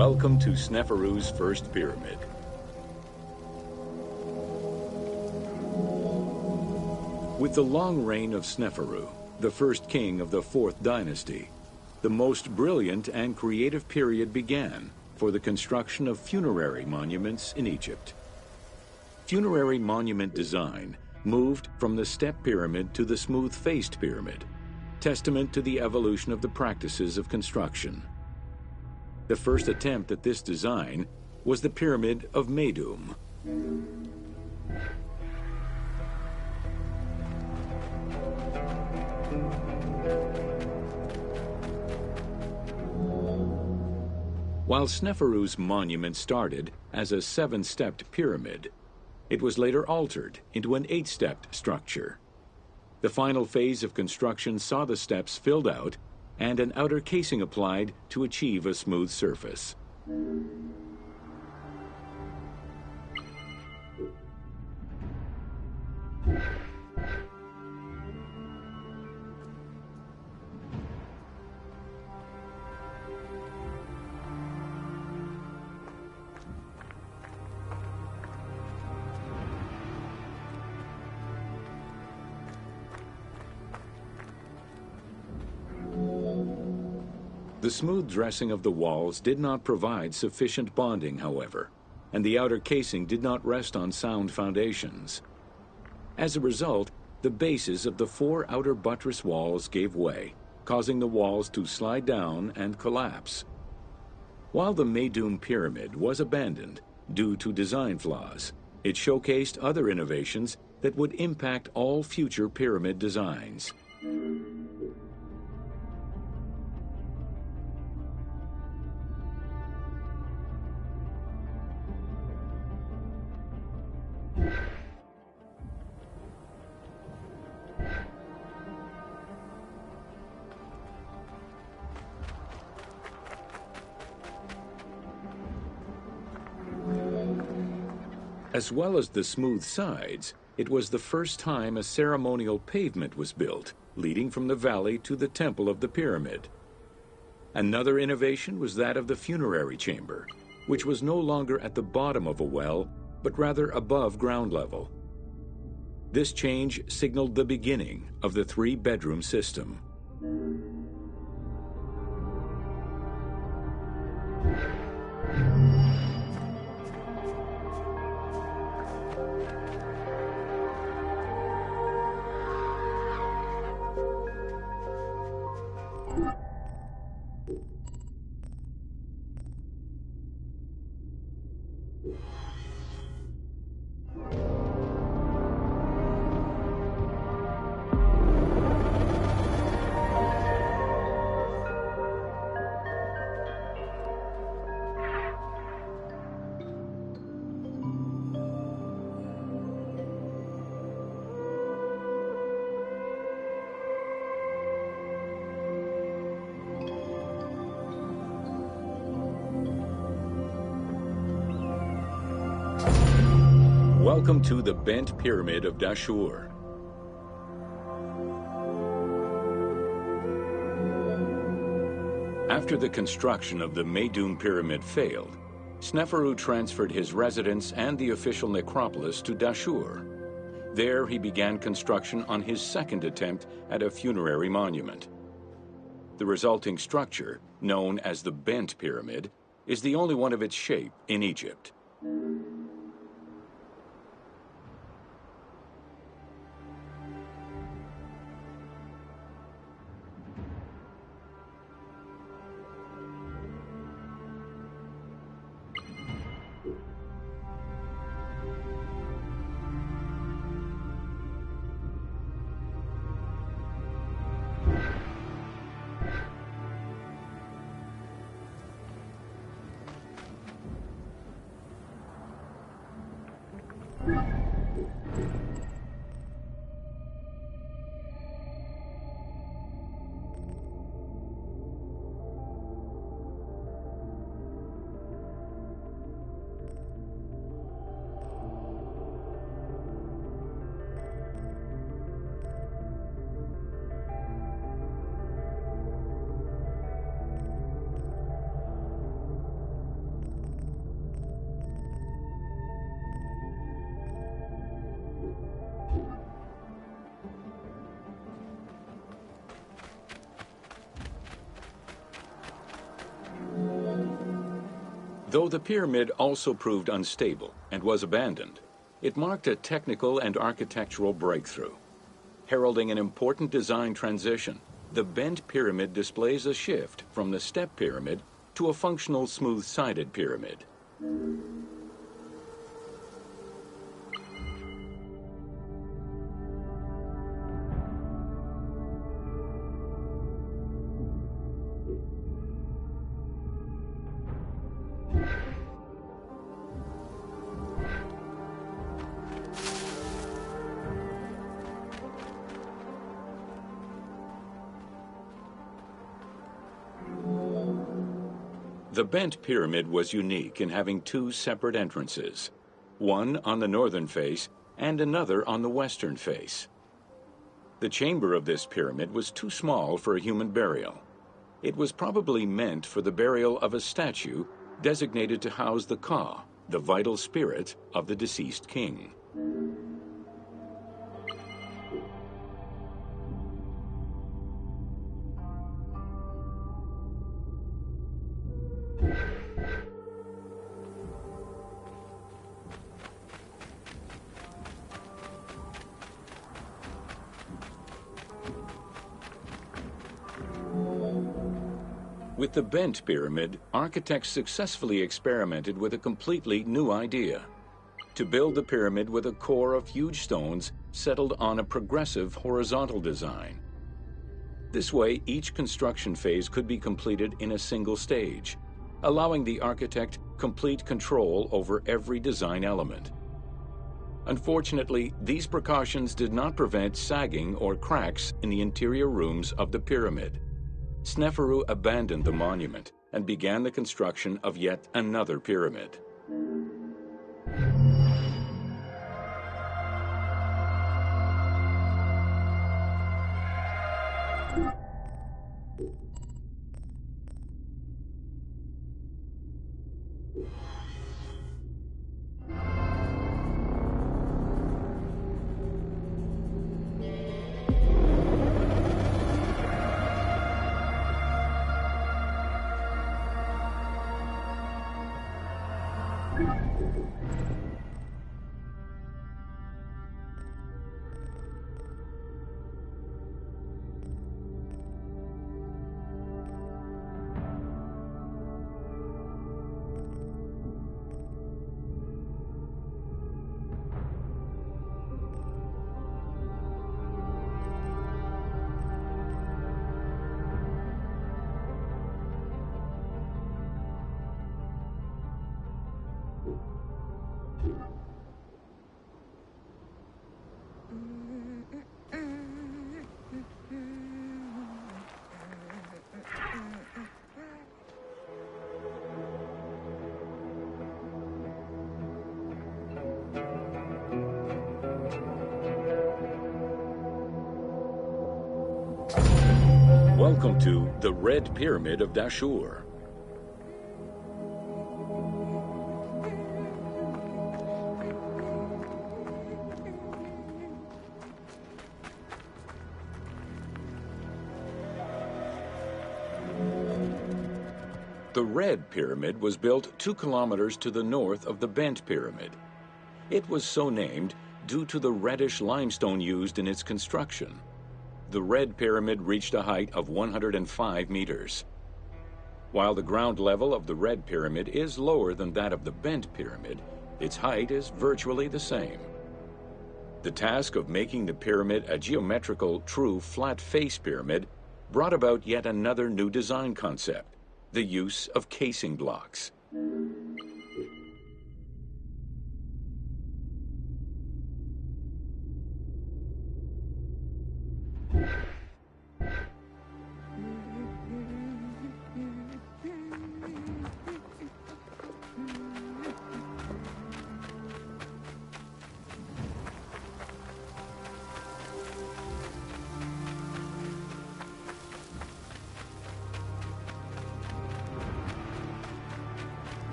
Welcome to Sneferu's first pyramid. With the long reign of Sneferu, the first king of the 4th dynasty, the most brilliant and creative period began for the construction of funerary monuments in Egypt. Funerary monument design moved from the step pyramid to the smooth-faced pyramid, testament to the evolution of the practices of construction. The first attempt at this design was the Pyramid of Meidum. While Sneferu's monument started as a 7-stepped pyramid, it was later altered into an 8-stepped structure. The final phase of construction saw the steps filled out and an outer casing applied to achieve a smooth surface. The smooth dressing of the walls did not provide sufficient bonding, however, and the outer casing did not rest on sound foundations. As a result, the bases of the 4 outer buttress walls gave way, causing the walls to slide down and collapse. While the Meidum Pyramid was abandoned due to design flaws, it showcased other innovations that would impact all future pyramid designs. As well as the smooth sides, it was the first time a ceremonial pavement was built, leading from the valley to the temple of the pyramid. Another innovation was that of the funerary chamber, which was no longer at the bottom of a well, but rather above ground level. This change signaled the beginning of the 3-bedroom system. Welcome to the Bent Pyramid of Dashur. After the construction of the Meidum Pyramid failed, Sneferu transferred his residence and the official necropolis to Dashur. There he began construction on his second attempt at a funerary monument. The resulting structure, known as the Bent Pyramid, is the only one of its shape in Egypt. Though the pyramid also proved unstable and was abandoned, it marked a technical and architectural breakthrough. Heralding an important design transition, the bent pyramid displays a shift from the step pyramid to a functional smooth-sided pyramid. The bent pyramid was unique in having two separate entrances, one on the northern face and another on the western face. The chamber of this pyramid was too small for a human burial. It was probably meant for the burial of a statue designated to house the Ka, the vital spirit of the deceased king. With the bent pyramid, architects successfully experimented with a completely new idea: to build the pyramid with a core of huge stones settled on a progressive horizontal design. This way, each construction phase could be completed in a single stage, allowing the architect complete control over every design element. Unfortunately, these precautions did not prevent sagging or cracks in the interior rooms of the pyramid. Sneferu abandoned the monument and began the construction of yet another pyramid. Welcome to the Red Pyramid of Dashur. The Red Pyramid was built 2 kilometers to the north of the Bent Pyramid. It was so named due to the reddish limestone used in its construction. The Red Pyramid reached a height of 105 meters. While the ground level of the Red Pyramid is lower than that of the Bent Pyramid, its height is virtually the same. The task of making the pyramid a geometrical, true flat-face pyramid brought about yet another new design concept: the use of casing blocks.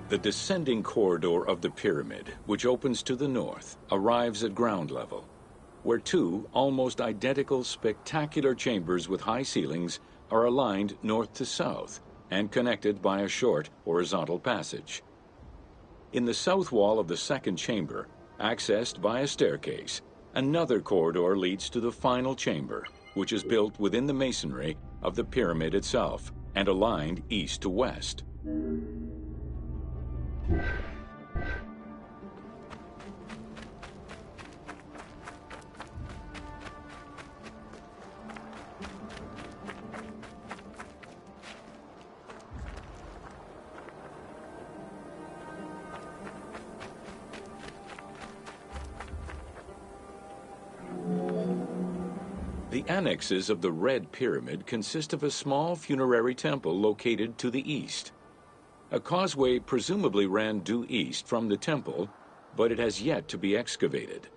The descending corridor of the pyramid, which opens to the north, arrives at ground level, where 2 almost identical spectacular chambers with high ceilings are aligned north to south, and connected by a short horizontal passage. In the south wall of the second chamber, accessed by a staircase, another corridor leads to the final chamber, which is built within the masonry of the pyramid itself and aligned east to west. The annexes of the Red Pyramid consist of a small funerary temple located to the east. A causeway presumably ran due east from the temple, but it has yet to be excavated.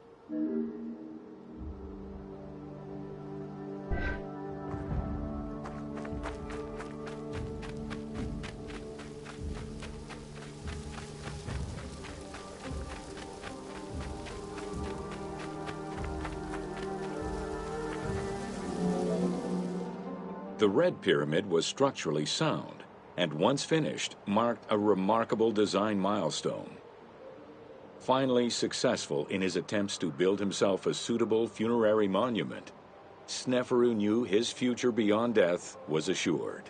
The Red Pyramid was structurally sound, and once finished, marked a remarkable design milestone. Finally successful in his attempts to build himself a suitable funerary monument, Sneferu knew his future beyond death was assured.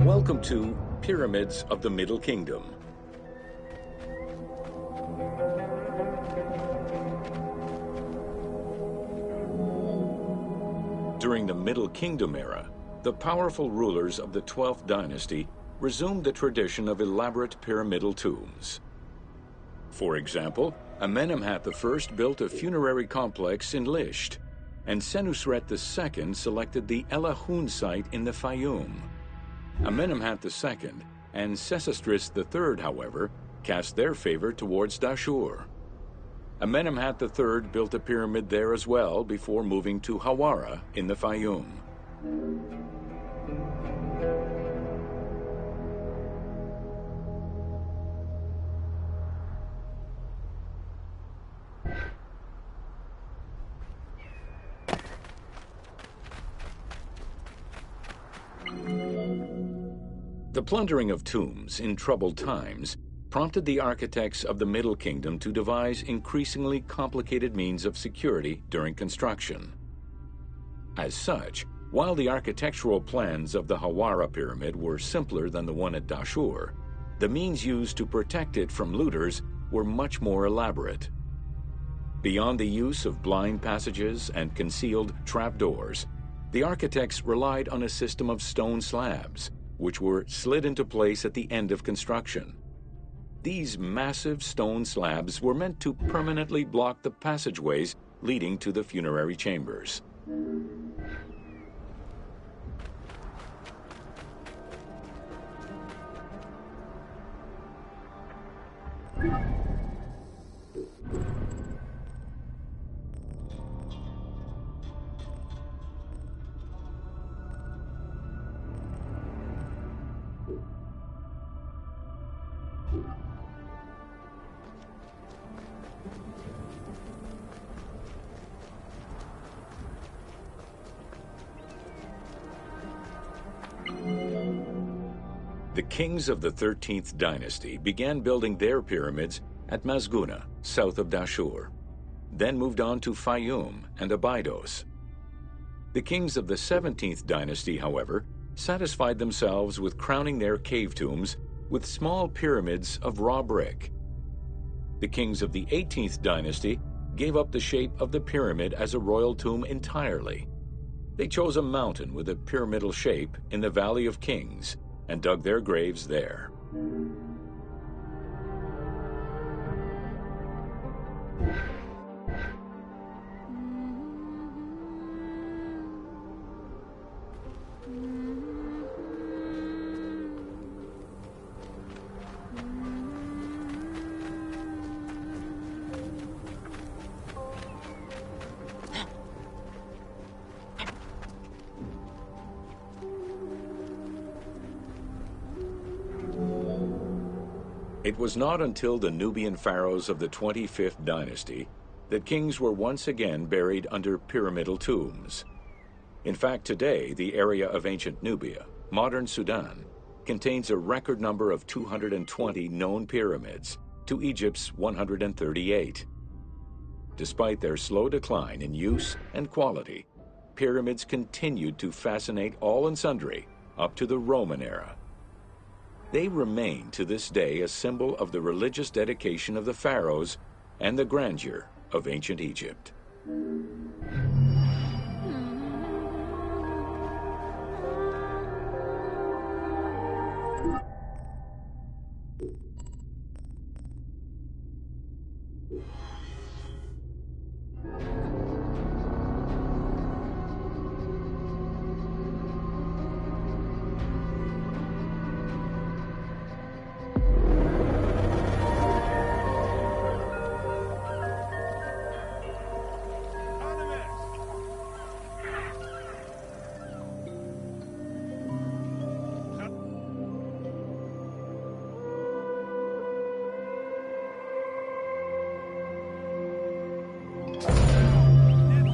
Welcome to Pyramids of the Middle Kingdom. During the Middle Kingdom era, the powerful rulers of the 12th dynasty resumed the tradition of elaborate pyramidal tombs. For example, Amenemhat I built a funerary complex in Lisht, and Senusret II selected the Elahun site in the Fayum. Amenemhat II and Sesostris III, however, cast their favor towards Dashur. Amenemhat III built a pyramid there as well before moving to Hawara in the Fayum. The plundering of tombs in troubled times prompted the architects of the Middle Kingdom to devise increasingly complicated means of security during construction. As such, while the architectural plans of the Hawara pyramid were simpler than the one at Dashur, the means used to protect it from looters were much more elaborate. Beyond the use of blind passages and concealed trapdoors, the architects relied on a system of stone slabs, which were slid into place at the end of construction. These massive stone slabs were meant to permanently block the passageways leading to the funerary chambers. The kings of the 13th dynasty began building their pyramids at Masguna, south of Dashur, then moved on to Fayum and Abydos. The kings of the 17th dynasty, however, satisfied themselves with crowning their cave tombs with small pyramids of raw brick. The kings of the 18th dynasty gave up the shape of the pyramid as a royal tomb entirely. They chose a mountain with a pyramidal shape in the Valley of Kings and dug their graves there. It was not until the Nubian pharaohs of the 25th dynasty that kings were once again buried under pyramidal tombs. In fact, today, the area of ancient Nubia, modern Sudan, contains a record number of 220 known pyramids to Egypt's 138. Despite their slow decline in use and quality, pyramids continued to fascinate all and sundry up to the Roman era. They remain to this day a symbol of the religious dedication of the pharaohs and the grandeur of ancient Egypt.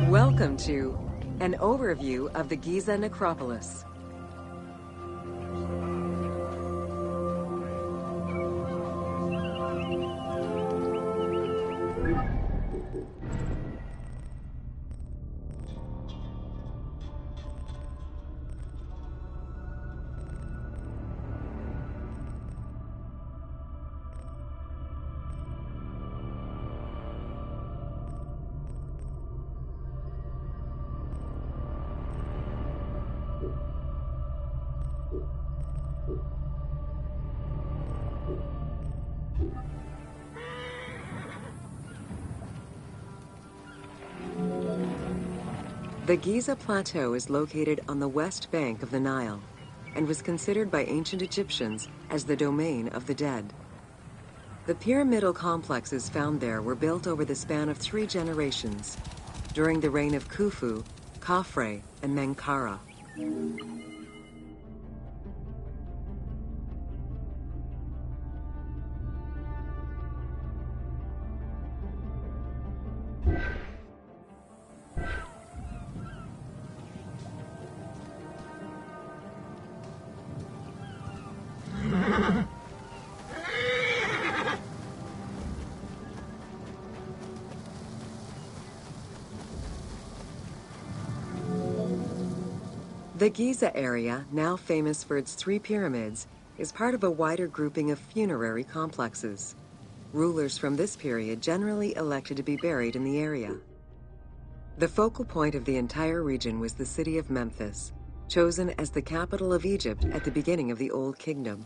Welcome to an overview of the Giza necropolis. The Giza Plateau is located on the west bank of the Nile and was considered by ancient Egyptians as the domain of the dead. The pyramidal complexes found there were built over the span of 3 generations, during the reign of Khufu, Khafre, and Menkaure. The Giza area, now famous for its 3 pyramids, is part of a wider grouping of funerary complexes. Rulers from this period generally elected to be buried in the area. The focal point of the entire region was the city of Memphis, chosen as the capital of Egypt at the beginning of the Old Kingdom.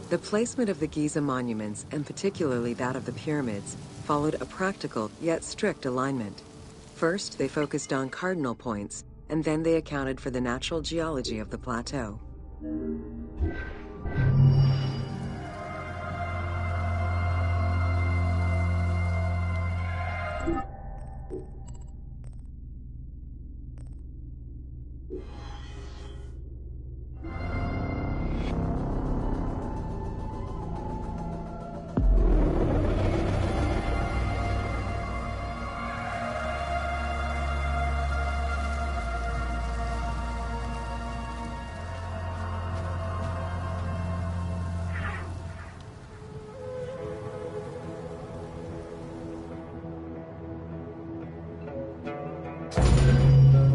The placement of the Giza monuments, and particularly that of the pyramids, followed a practical yet strict alignment. First, they focused on cardinal points, and then they accounted for the natural geology of the plateau.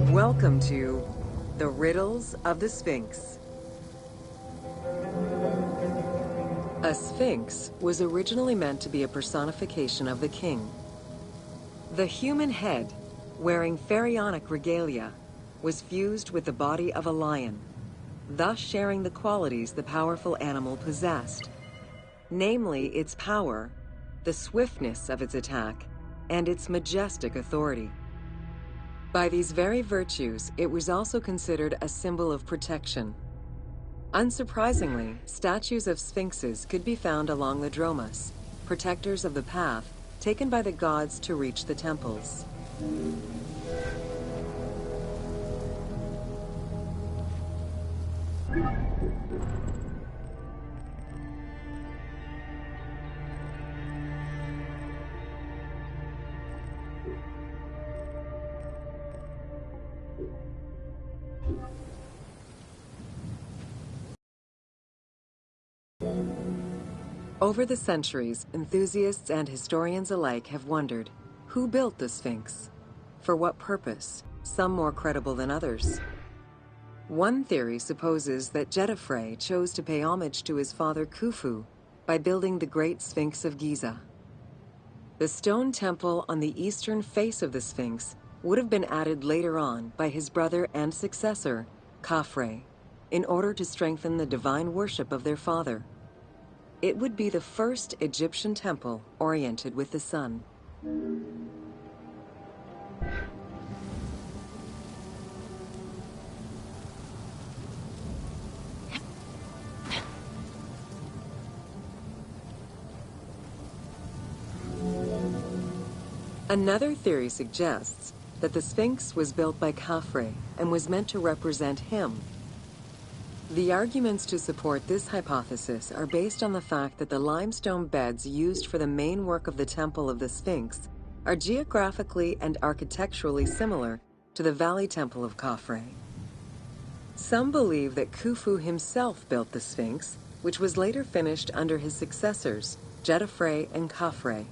Welcome to The Riddles of the Sphinx. A sphinx was originally meant to be a personification of the king. The human head, wearing pharaonic regalia, was fused with the body of a lion, thus sharing the qualities the powerful animal possessed, namely its power, the swiftness of its attack, and its majestic authority. By these very virtues, it was also considered a symbol of protection. Unsurprisingly, statues of sphinxes could be found along the dromas, protectors of the path taken by the gods to reach the temples. Over the centuries, enthusiasts and historians alike have wondered, who built the Sphinx? For what purpose? Some more credible than others. One theory supposes that Djedefre chose to pay homage to his father Khufu by building the Great Sphinx of Giza. The stone temple on the eastern face of the Sphinx would have been added later on by his brother and successor, Khafre, in order to strengthen the divine worship of their father. It would be the first Egyptian temple oriented with the sun. Another theory suggests that the Sphinx was built by Khafre and was meant to represent him. The arguments to support this hypothesis are based on the fact that the limestone beds used for the main work of the Temple of the Sphinx are geographically and architecturally similar to the Valley Temple of Khafre. Some believe that Khufu himself built the Sphinx, which was later finished under his successors, Djedefre and Khafre.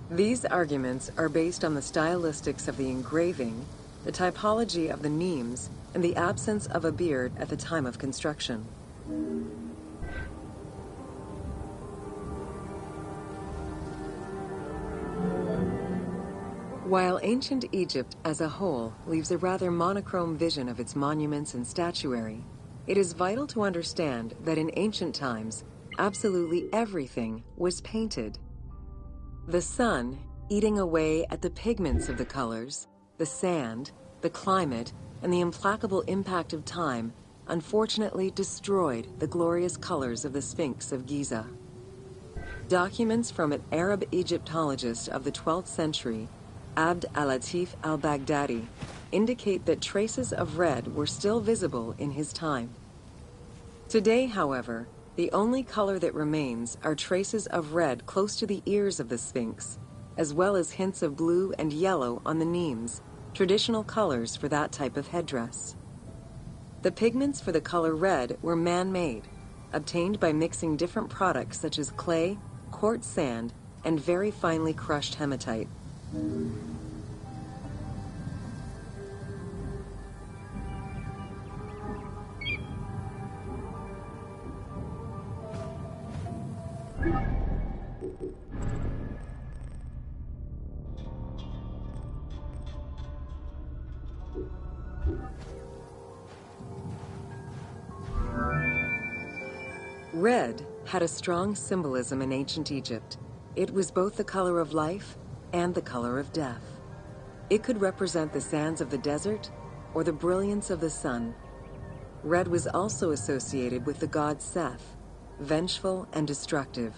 These arguments are based on the stylistics of the engraving, the typology of the memes, and the absence of a beard at the time of construction. While ancient Egypt as a whole leaves a rather monochrome vision of its monuments and statuary, it is vital to understand that in ancient times, absolutely everything was painted. The sun, eating away at the pigments of the colors, the sand, the climate, and the implacable impact of time unfortunately destroyed the glorious colors of the Sphinx of Giza. Documents from an Arab Egyptologist of the 12th century, Abd al-Latif al-Baghdadi, indicate that traces of red were still visible in his time. Today, however, the only color that remains are traces of red close to the ears of the Sphinx, as well as hints of blue and yellow on the nemes, traditional colors for that type of headdress. The pigments for the color red were man-made, obtained by mixing different products such as clay, quartz sand, and very finely crushed hematite. Red had a strong symbolism in ancient Egypt. It was both the color of life and the color of death. It could represent the sands of the desert or the brilliance of the sun. Red was also associated with the god Seth, vengeful and destructive.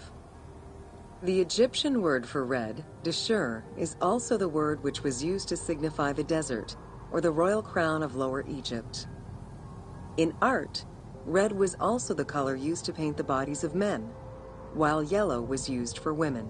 The Egyptian word for red, Deshur, is also the word which was used to signify the desert, or the royal crown of Lower Egypt. In art, red was also the color used to paint the bodies of men, while yellow was used for women.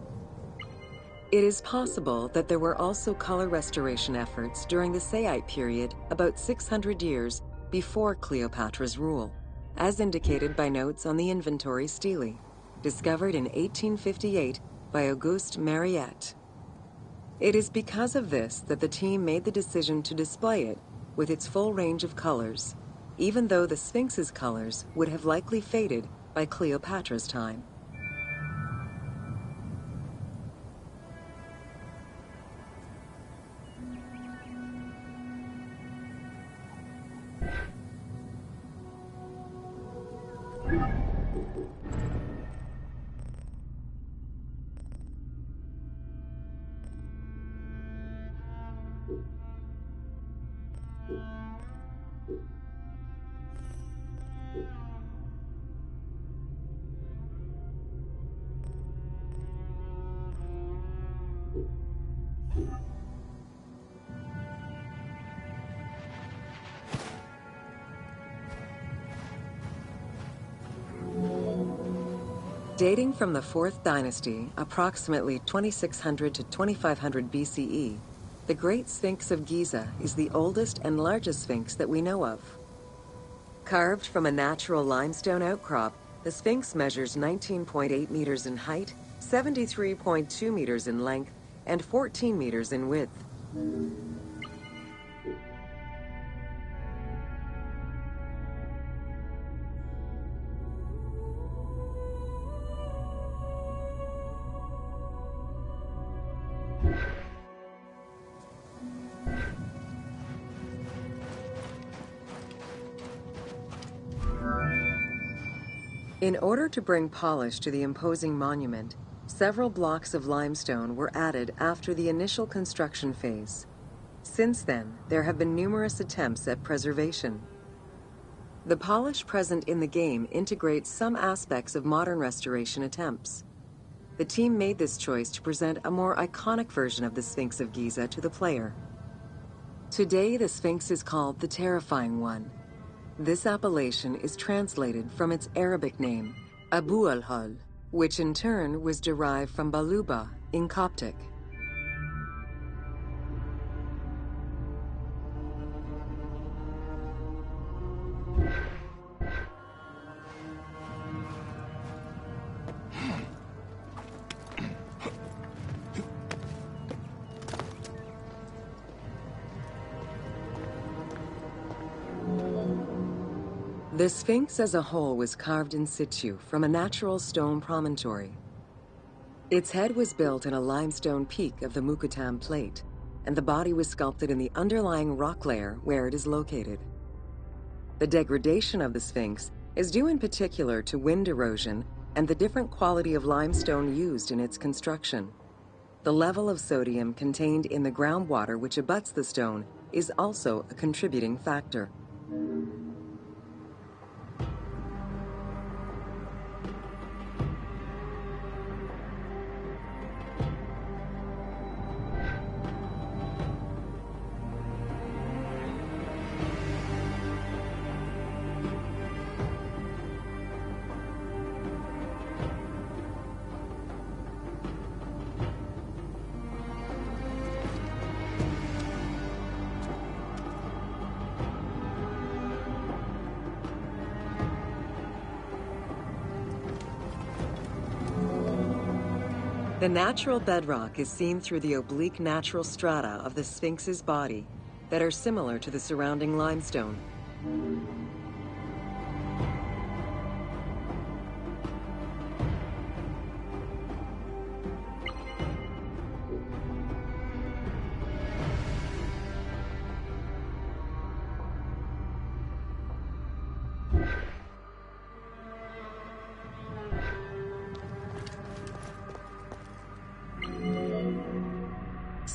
It is possible that there were also color restoration efforts during the Saite period about 600 years before Cleopatra's rule, as indicated by notes on the inventory stele, discovered in 1858 by Auguste Mariette. It is because of this that the team made the decision to display it with its full range of colors, even though the Sphinx's colors would have likely faded by Cleopatra's time. Dating from the 4th dynasty, approximately 2600 to 2500 BCE, the Great Sphinx of Giza is the oldest and largest sphinx that we know of. Carved from a natural limestone outcrop, the Sphinx measures 19.8 meters in height, 73.2 meters in length, and 14 meters in width. In order to bring polish to the imposing monument, several blocks of limestone were added after the initial construction phase. Since then, there have been numerous attempts at preservation. The polish present in the game integrates some aspects of modern restoration attempts. The team made this choice to present a more iconic version of the Sphinx of Giza to the player. Today, the Sphinx is called the Terrifying One. This appellation is translated from its Arabic name, Abu al-Hol, which in turn was derived from Baluba in Coptic. The Sphinx as a whole was carved in situ from a natural stone promontory. Its head was built in a limestone peak of the Mukuttam Plate, and the body was sculpted in the underlying rock layer where it is located. The degradation of the Sphinx is due in particular to wind erosion and the different quality of limestone used in its construction. The level of sodium contained in the groundwater which abuts the stone is also a contributing factor. The natural bedrock is seen through the oblique natural strata of the Sphinx's body that are similar to the surrounding limestone.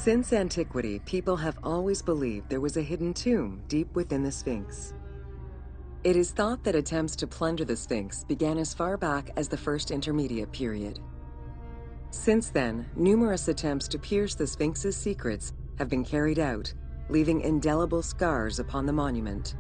Since antiquity, people have always believed there was a hidden tomb deep within the Sphinx. It is thought that attempts to plunder the Sphinx began as far back as the First Intermediate period. Since then, numerous attempts to pierce the Sphinx's secrets have been carried out, leaving indelible scars upon the monument.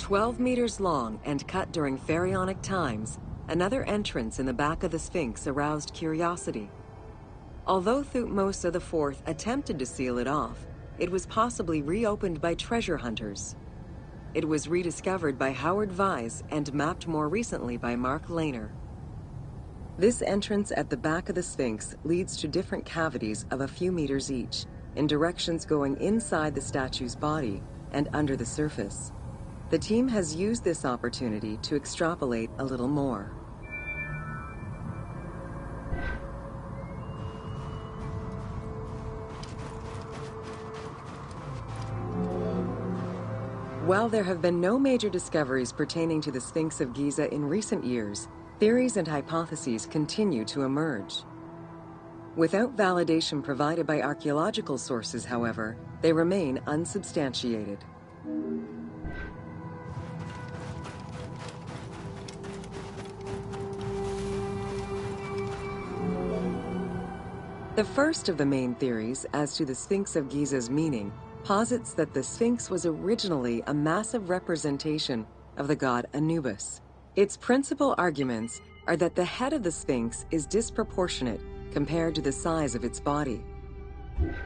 12 meters long and cut during pharaonic times, another entrance in the back of the Sphinx aroused curiosity. Although Thutmose IV attempted to seal it off, it was possibly reopened by treasure hunters. It was rediscovered by Howard Vyse and mapped more recently by Mark Lehner. This entrance at the back of the Sphinx leads to different cavities of a few meters each, in directions going inside the statue's body and under the surface. The team has used this opportunity to extrapolate a little more. While there have been no major discoveries pertaining to the Sphinx of Giza in recent years, theories and hypotheses continue to emerge. Without validation provided by archaeological sources, however, they remain unsubstantiated. The first of the main theories as to the Sphinx of Giza's meaning posits that the Sphinx was originally a massive representation of the god Anubis. Its principal arguments are that the head of the Sphinx is disproportionate compared to the size of its body.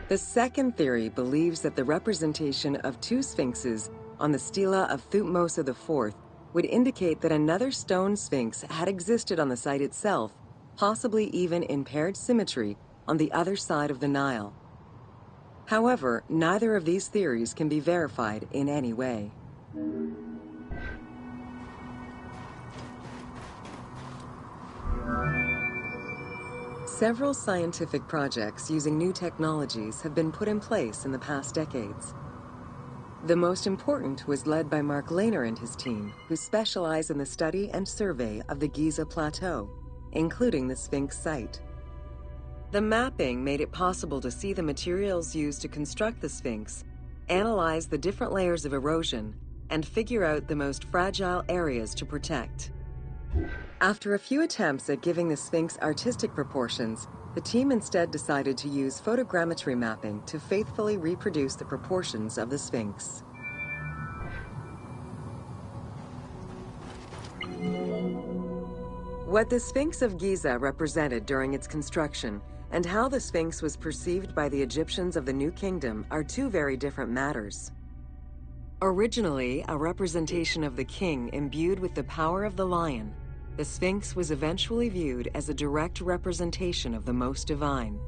The second theory believes that the representation of two sphinxes on the stela of Thutmose IV would indicate that another stone sphinx had existed on the site itself, possibly even in paired symmetry on the other side of the Nile. However, neither of these theories can be verified in any way. Several scientific projects using new technologies have been put in place in the past decades. The most important was led by Mark Lehner and his team, who specialize in the study and survey of the Giza Plateau, including the Sphinx site. The mapping made it possible to see the materials used to construct the Sphinx, analyze the different layers of erosion, and figure out the most fragile areas to protect. After a few attempts at giving the Sphinx artistic proportions, the team instead decided to use photogrammetry mapping to faithfully reproduce the proportions of the Sphinx. What the Sphinx of Giza represented during its construction and how the Sphinx was perceived by the Egyptians of the New Kingdom are two very different matters. Originally a representation of the king imbued with the power of the lion, the Sphinx was eventually viewed as a direct representation of the Most Divine.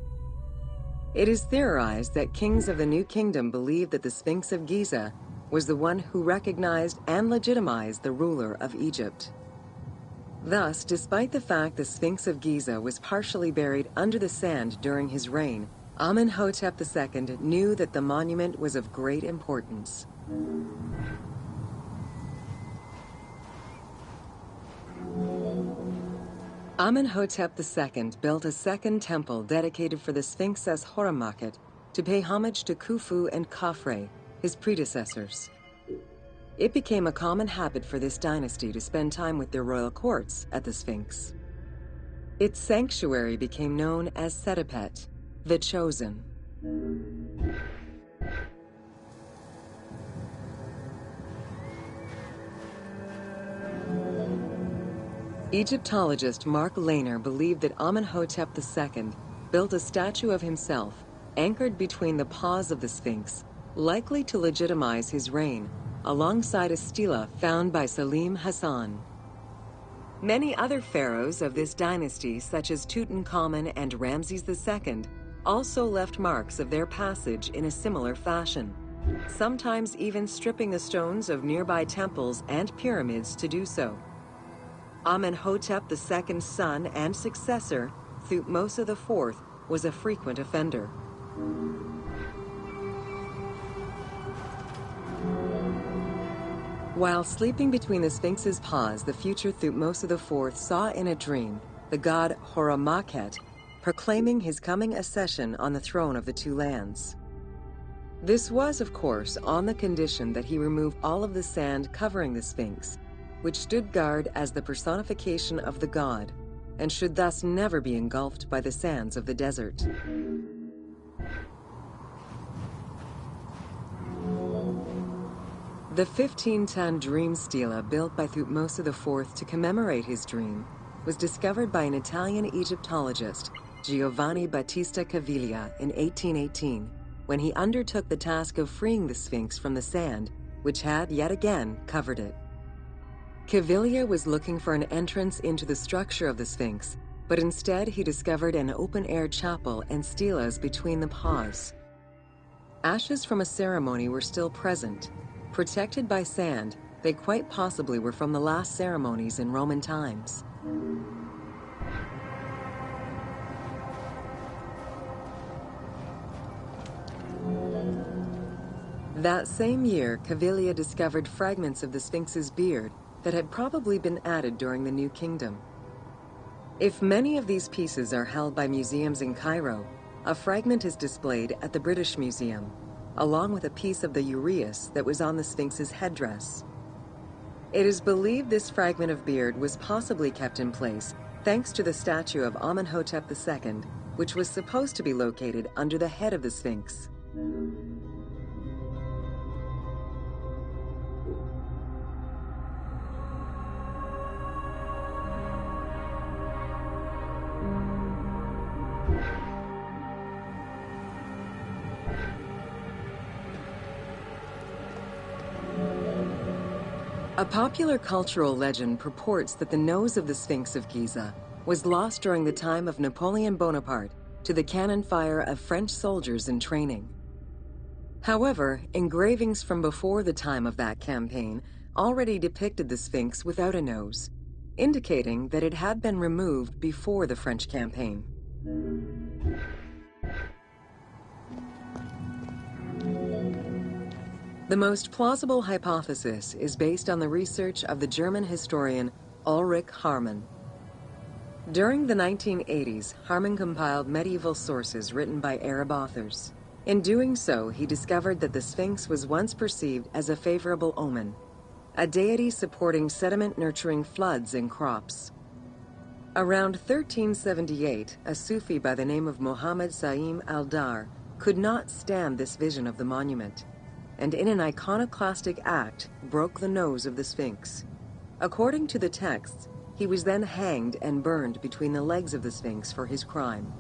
It is theorized that kings of the New Kingdom believed that the Sphinx of Giza was the one who recognized and legitimized the ruler of Egypt. Thus, despite the fact the Sphinx of Giza was partially buried under the sand during his reign, Amenhotep II knew that the monument was of great importance. Amenhotep II built a second temple dedicated for the Sphinx as Horemakhet to pay homage to Khufu and Khafre, his predecessors. It became a common habit for this dynasty to spend time with their royal courts at the Sphinx. Its sanctuary became known as Setepet, the Chosen. Egyptologist Mark Lehner believed that Amenhotep II built a statue of himself anchored between the paws of the Sphinx, likely to legitimize his reign, alongside a stela found by Salim Hassan. Many other pharaohs of this dynasty, such as Tutankhamun and Ramses II, also left marks of their passage in a similar fashion, sometimes even stripping the stones of nearby temples and pyramids to do so. Amenhotep II's son and successor, Thutmose IV, was a frequent offender. While sleeping between the Sphinx's paws, the future Thutmose IV saw in a dream the god Horemakhet proclaiming his coming accession on the throne of the two lands. This was, of course, on the condition that he remove all of the sand covering the Sphinx, which stood guard as the personification of the god, and should thus never be engulfed by the sands of the desert. The 15-ton dream stela built by Thutmose IV to commemorate his dream was discovered by an Italian Egyptologist, Giovanni Battista Caviglia, in 1818, when he undertook the task of freeing the Sphinx from the sand, which had, yet again, covered it. Caviglia was looking for an entrance into the structure of the Sphinx, but instead he discovered an open-air chapel and stelas between the paws. Ashes from a ceremony were still present. Protected by sand, they quite possibly were from the last ceremonies in Roman times. That same year, Caviglia discovered fragments of the Sphinx's beard that had probably been added during the New Kingdom. If many of these pieces are held by museums in Cairo, a fragment is displayed at the British Museum, along with a piece of the uraeus that was on the Sphinx's headdress. It is believed this fragment of beard was possibly kept in place thanks to the statue of Amenhotep II, which was supposed to be located under the head of the Sphinx. A popular cultural legend purports that the nose of the Sphinx of Giza was lost during the time of Napoleon Bonaparte to the cannon fire of French soldiers in training. However, engravings from before the time of that campaign already depicted the Sphinx without a nose, indicating that it had been removed before the French campaign. The most plausible hypothesis is based on the research of the German historian Ulrich Harman. During the 1980s, Harman compiled medieval sources written by Arab authors. In doing so, he discovered that the Sphinx was once perceived as a favorable omen, a deity supporting sediment-nurturing floods and crops. Around 1378, a Sufi by the name of Muhammad Sa'im al-Dar could not stand this vision of the monument, and in an iconoclastic act, broke the nose of the Sphinx. According to the texts, he was then hanged and burned between the legs of the Sphinx for his crime.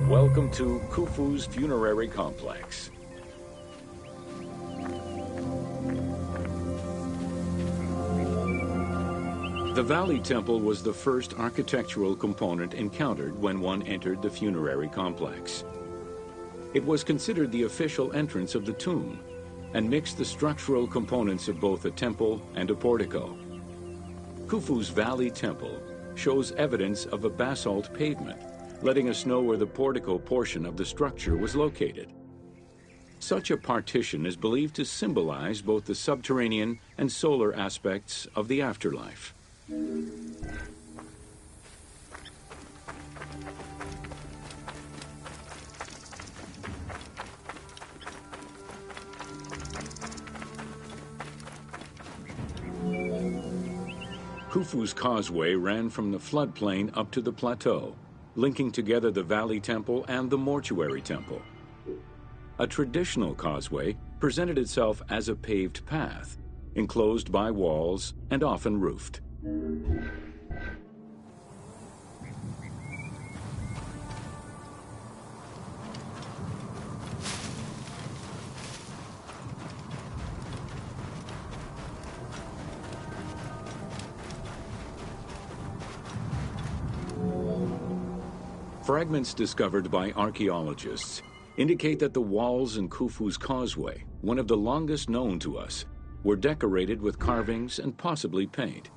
Welcome to Khufu's funerary complex. The Valley Temple was the first architectural component encountered when one entered the funerary complex. It was considered the official entrance of the tomb and mixed the structural components of both a temple and a portico. Khufu's Valley Temple shows evidence of a basalt pavement, letting us know where the portico portion of the structure was located. Such a partition is believed to symbolize both the subterranean and solar aspects of the afterlife. Khufu's causeway ran from the floodplain up to the plateau, linking together the Valley Temple and the Mortuary Temple. A traditional causeway presented itself as a paved path, enclosed by walls and often roofed. Fragments discovered by archaeologists indicate that the walls in Khufu's causeway, one of the longest known to us, were decorated with carvings and possibly paint.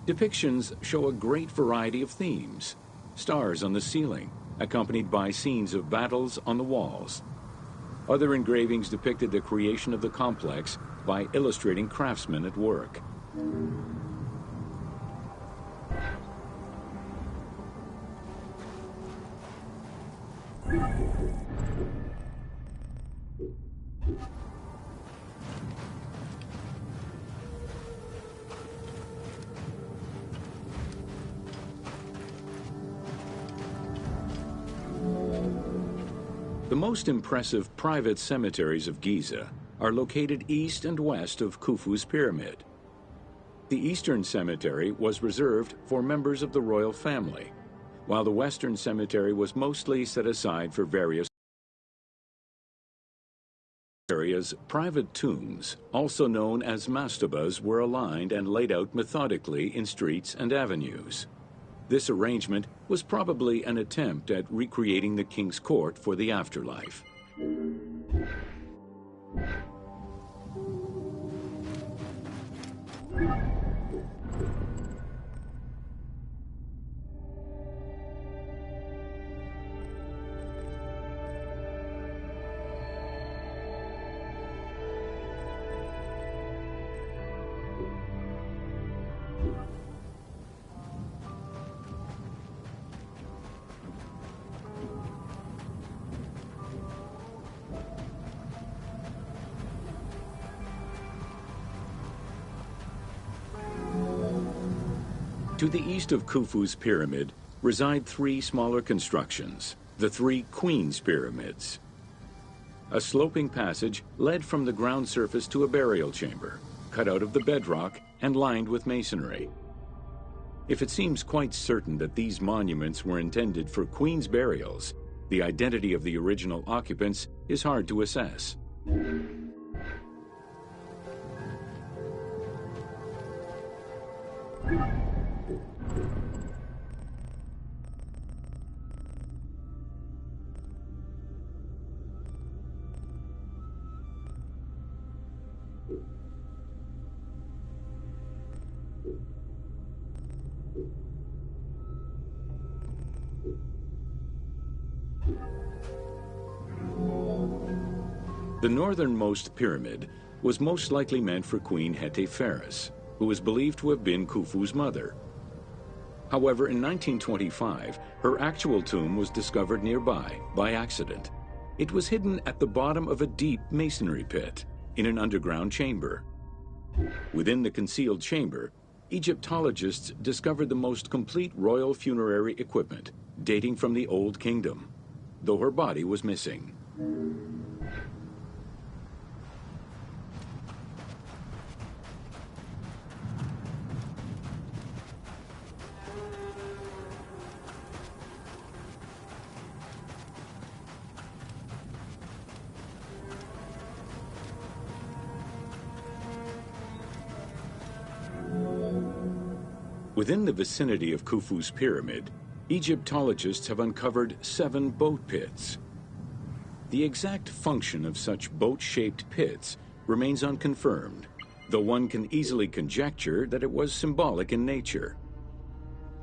Depictions show a great variety of themes: stars on the ceiling, accompanied by scenes of battles on the walls. Other engravings depicted the creation of the complex by illustrating craftsmen at work. The most impressive private cemeteries of Giza are located east and west of Khufu's pyramid. The eastern cemetery was reserved for members of the royal family, while the western cemetery was mostly set aside for various areas. Private tombs, also known as mastabas, were aligned and laid out methodically in streets and avenues. This arrangement was probably an attempt at recreating the king's court for the afterlife. To the east of Khufu's pyramid reside three smaller constructions, the three Queen's Pyramids. A sloping passage led from the ground surface to a burial chamber, cut out of the bedrock and lined with masonry. If it seems quite certain that these monuments were intended for queen's burials, the identity of the original occupants is hard to assess. The northernmost pyramid was most likely meant for Queen Hetepheres, who is believed to have been Khufu's mother. However, in 1925, her actual tomb was discovered nearby by accident. It was hidden at the bottom of a deep masonry pit in an underground chamber. Within the concealed chamber, Egyptologists discovered the most complete royal funerary equipment, dating from the Old Kingdom, though her body was missing. Within the vicinity of Khufu's pyramid, Egyptologists have uncovered 7 boat pits. The exact function of such boat-shaped pits remains unconfirmed, though one can easily conjecture that it was symbolic in nature.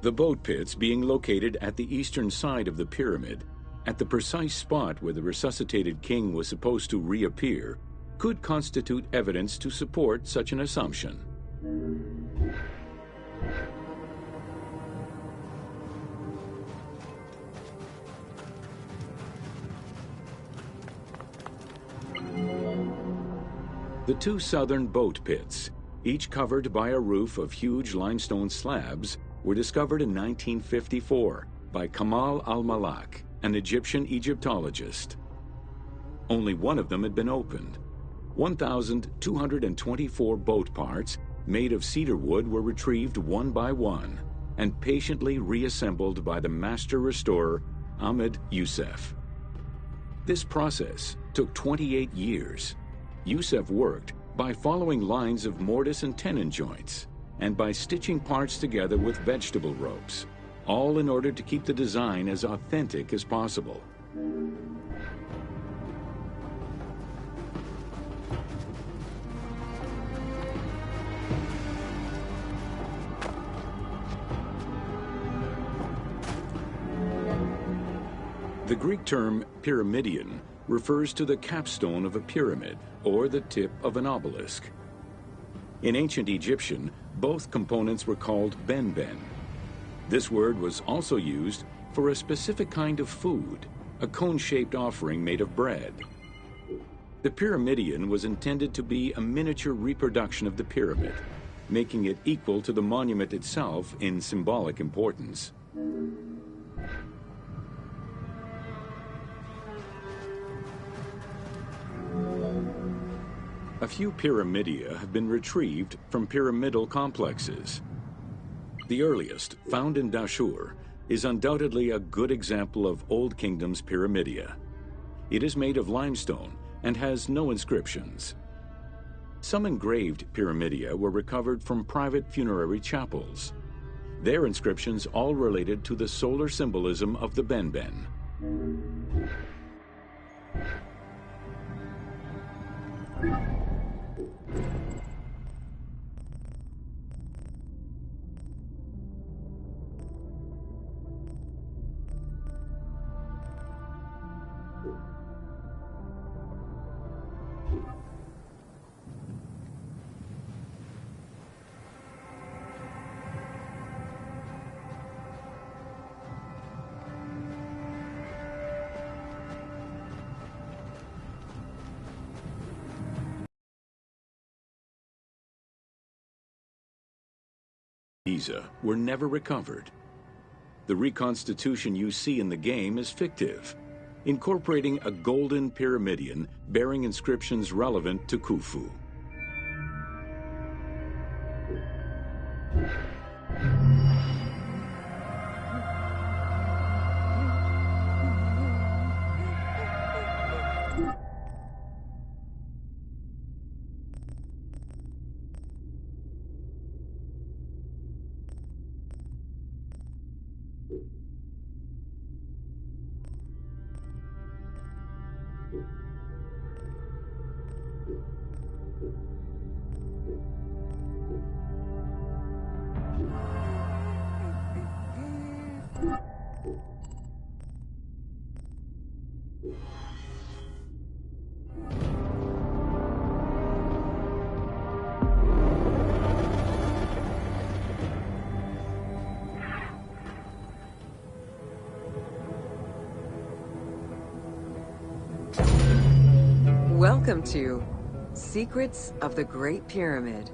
The boat pits being located at the eastern side of the pyramid, at the precise spot where the resuscitated king was supposed to reappear, could constitute evidence to support such an assumption. The 2 southern boat pits, each covered by a roof of huge limestone slabs, were discovered in 1954 by Kamal al-Malak, an Egyptian Egyptologist. Only one of them had been opened. 1,224 boat parts made of cedar wood were retrieved one by one and patiently reassembled by the master restorer Ahmed Youssef. This process took 28 years. Youssef worked by following lines of mortise and tenon joints and by stitching parts together with vegetable ropes, all in order to keep the design as authentic as possible. The Greek term pyramidion refers to the capstone of a pyramid or the tip of an obelisk. In ancient Egyptian, both components were called benben. This word was also used for a specific kind of food, a cone-shaped offering made of bread. The pyramidion was intended to be a miniature reproduction of the pyramid, making it equal to the monument itself in symbolic importance. A few pyramidia have been retrieved from pyramidal complexes. The earliest, found in Dashur, is undoubtedly a good example of Old Kingdom's pyramidia. It is made of limestone and has no inscriptions. Some engraved pyramidia were recovered from private funerary chapels. Their inscriptions all related to the solar symbolism of the benben. Giza were never recovered. The reconstitution you see in the game is fictive, incorporating a golden pyramidion bearing inscriptions relevant to Khufu. Welcome to Secrets of the Great Pyramid.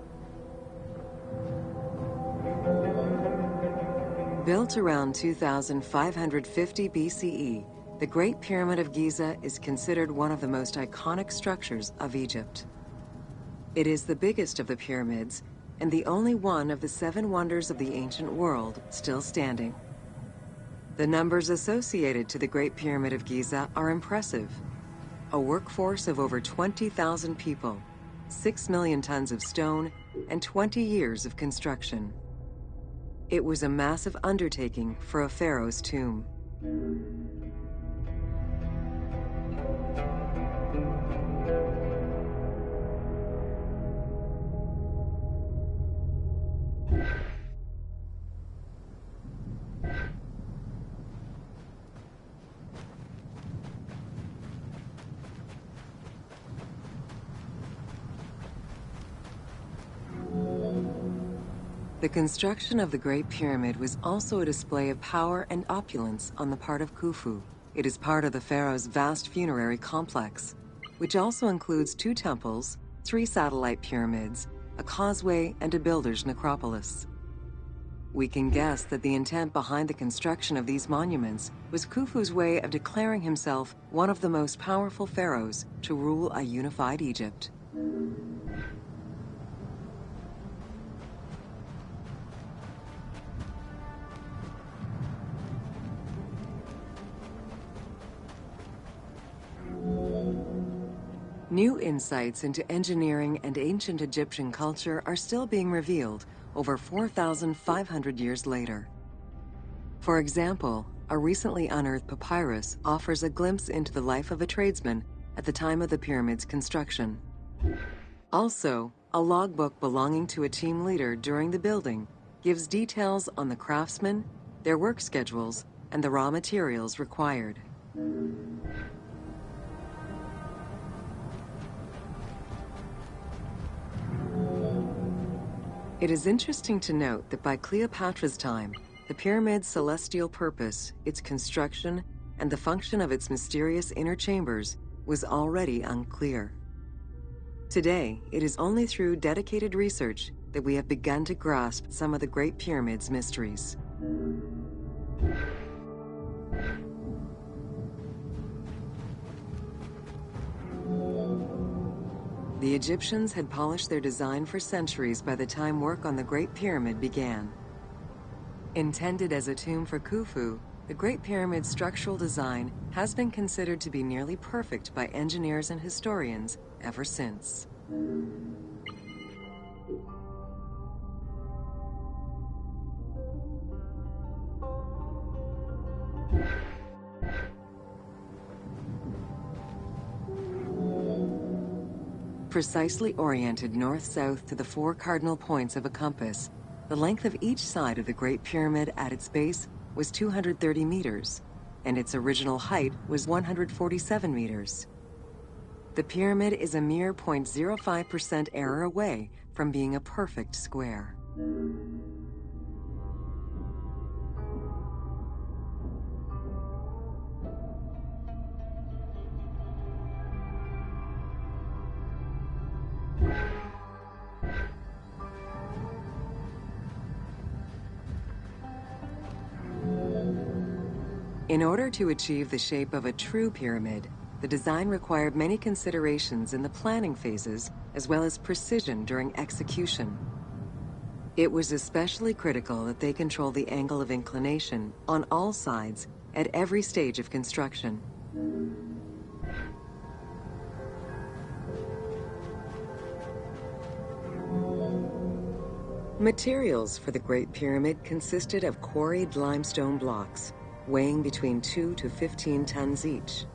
Built around 2550 BCE, the Great Pyramid of Giza is considered one of the most iconic structures of Egypt. It is the biggest of the pyramids and the only one of the 7 wonders of the ancient world still standing. The numbers associated to the Great Pyramid of Giza are impressive. A workforce of over 20,000 people, 6 million tons of stone, and 20 years of construction. It was a massive undertaking for a pharaoh's tomb. The construction of the Great Pyramid was also a display of power and opulence on the part of Khufu. It is part of the pharaoh's vast funerary complex, which also includes 2 temples, 3 satellite pyramids, a causeway, and a builder's necropolis. We can guess that the intent behind the construction of these monuments was Khufu's way of declaring himself one of the most powerful pharaohs to rule a unified Egypt. New insights into engineering and ancient Egyptian culture are still being revealed over 4,500 years later. For example, a recently unearthed papyrus offers a glimpse into the life of a tradesman at the time of the pyramid's construction. Also, a logbook belonging to a team leader during the building gives details on the craftsmen, their work schedules, and the raw materials required. It is interesting to note that by Cleopatra's time, the pyramid's celestial purpose, its construction, and the function of its mysterious inner chambers was already unclear. Today, it is only through dedicated research that we have begun to grasp some of the Great Pyramid's mysteries. The Egyptians had polished their design for centuries by the time work on the Great Pyramid began. Intended as a tomb for Khufu, the Great Pyramid's structural design has been considered to be nearly perfect by engineers and historians ever since. Precisely oriented north-south to the 4 cardinal points of a compass, the length of each side of the Great Pyramid at its base was 230 meters, and its original height was 147 meters. The pyramid is a mere 0.05% error away from being a perfect square. In order to achieve the shape of a true pyramid, the design required many considerations in the planning phases as well as precision during execution. It was especially critical that they control the angle of inclination on all sides at every stage of construction. Materials for the Great Pyramid consisted of quarried limestone blocks, weighing between 2 to 15 tons each.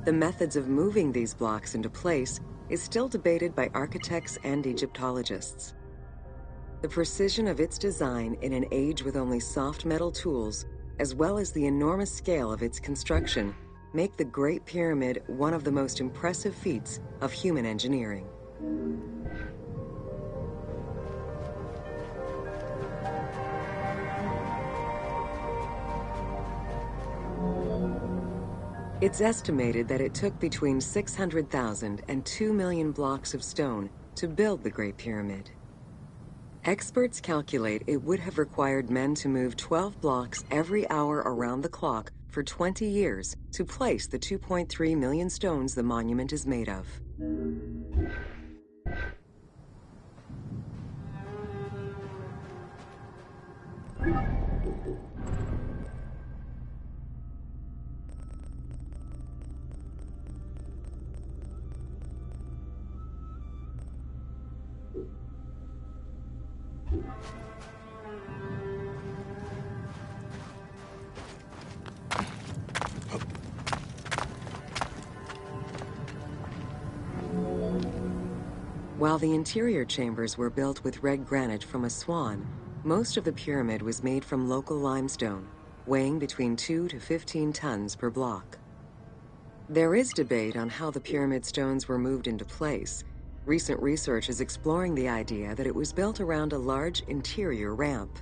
The methods of moving these blocks into place is still debated by architects and Egyptologists. The precision of its design in an age with only soft metal tools, as well as the enormous scale of its construction, make the Great Pyramid one of the most impressive feats of human engineering. It's estimated that it took between 600,000 and 2 million blocks of stone to build the Great Pyramid. Experts calculate it would have required men to move 12 blocks every hour around the clock for 20 years to place the 2.3 million stones the monument is made of. While the interior chambers were built with red granite from Aswan, most of the pyramid was made from local limestone, weighing between 2 to 15 tons per block. There is debate on how the pyramid stones were moved into place. Recent research is exploring the idea that it was built around a large interior ramp.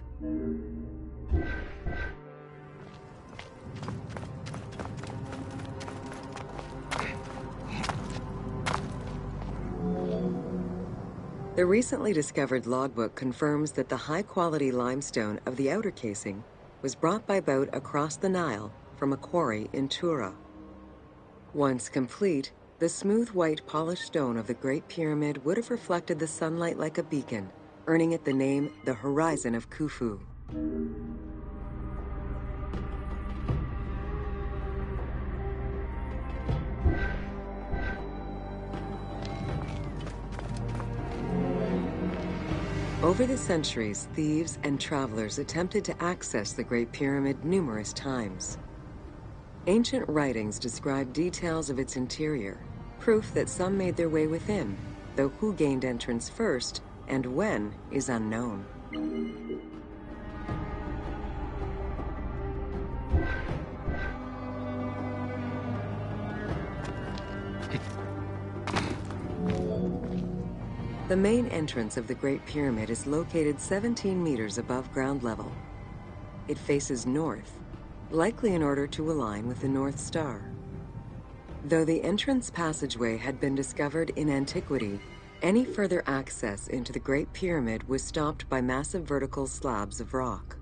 The recently discovered logbook confirms that the high-quality limestone of the outer casing was brought by boat across the Nile from a quarry in Tura. Once complete, the smooth white polished stone of the Great Pyramid would have reflected the sunlight like a beacon, earning it the name the Horizon of Khufu. Over the centuries, thieves and travelers attempted to access the Great Pyramid numerous times. Ancient writings describe details of its interior, proof that some made their way within, though who gained entrance first and when is unknown. The main entrance of the Great Pyramid is located 17 meters above ground level. It faces north, likely in order to align with the North Star. Though the entrance passageway had been discovered in antiquity, any further access into the Great Pyramid was stopped by massive vertical slabs of rock.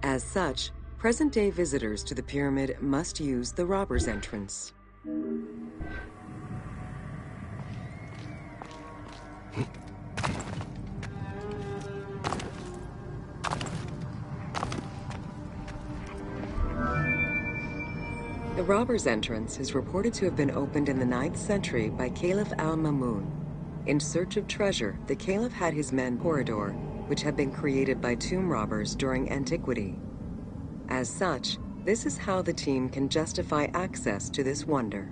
As such, present-day visitors to the pyramid must use the Robbers' Entrance. The Robbers' Entrance is reported to have been opened in the 9th century by Caliph al-Mamun. In search of treasure, the Caliph had his men corridor, which had been created by tomb robbers during antiquity. As such, this is how the team can justify access to this wonder.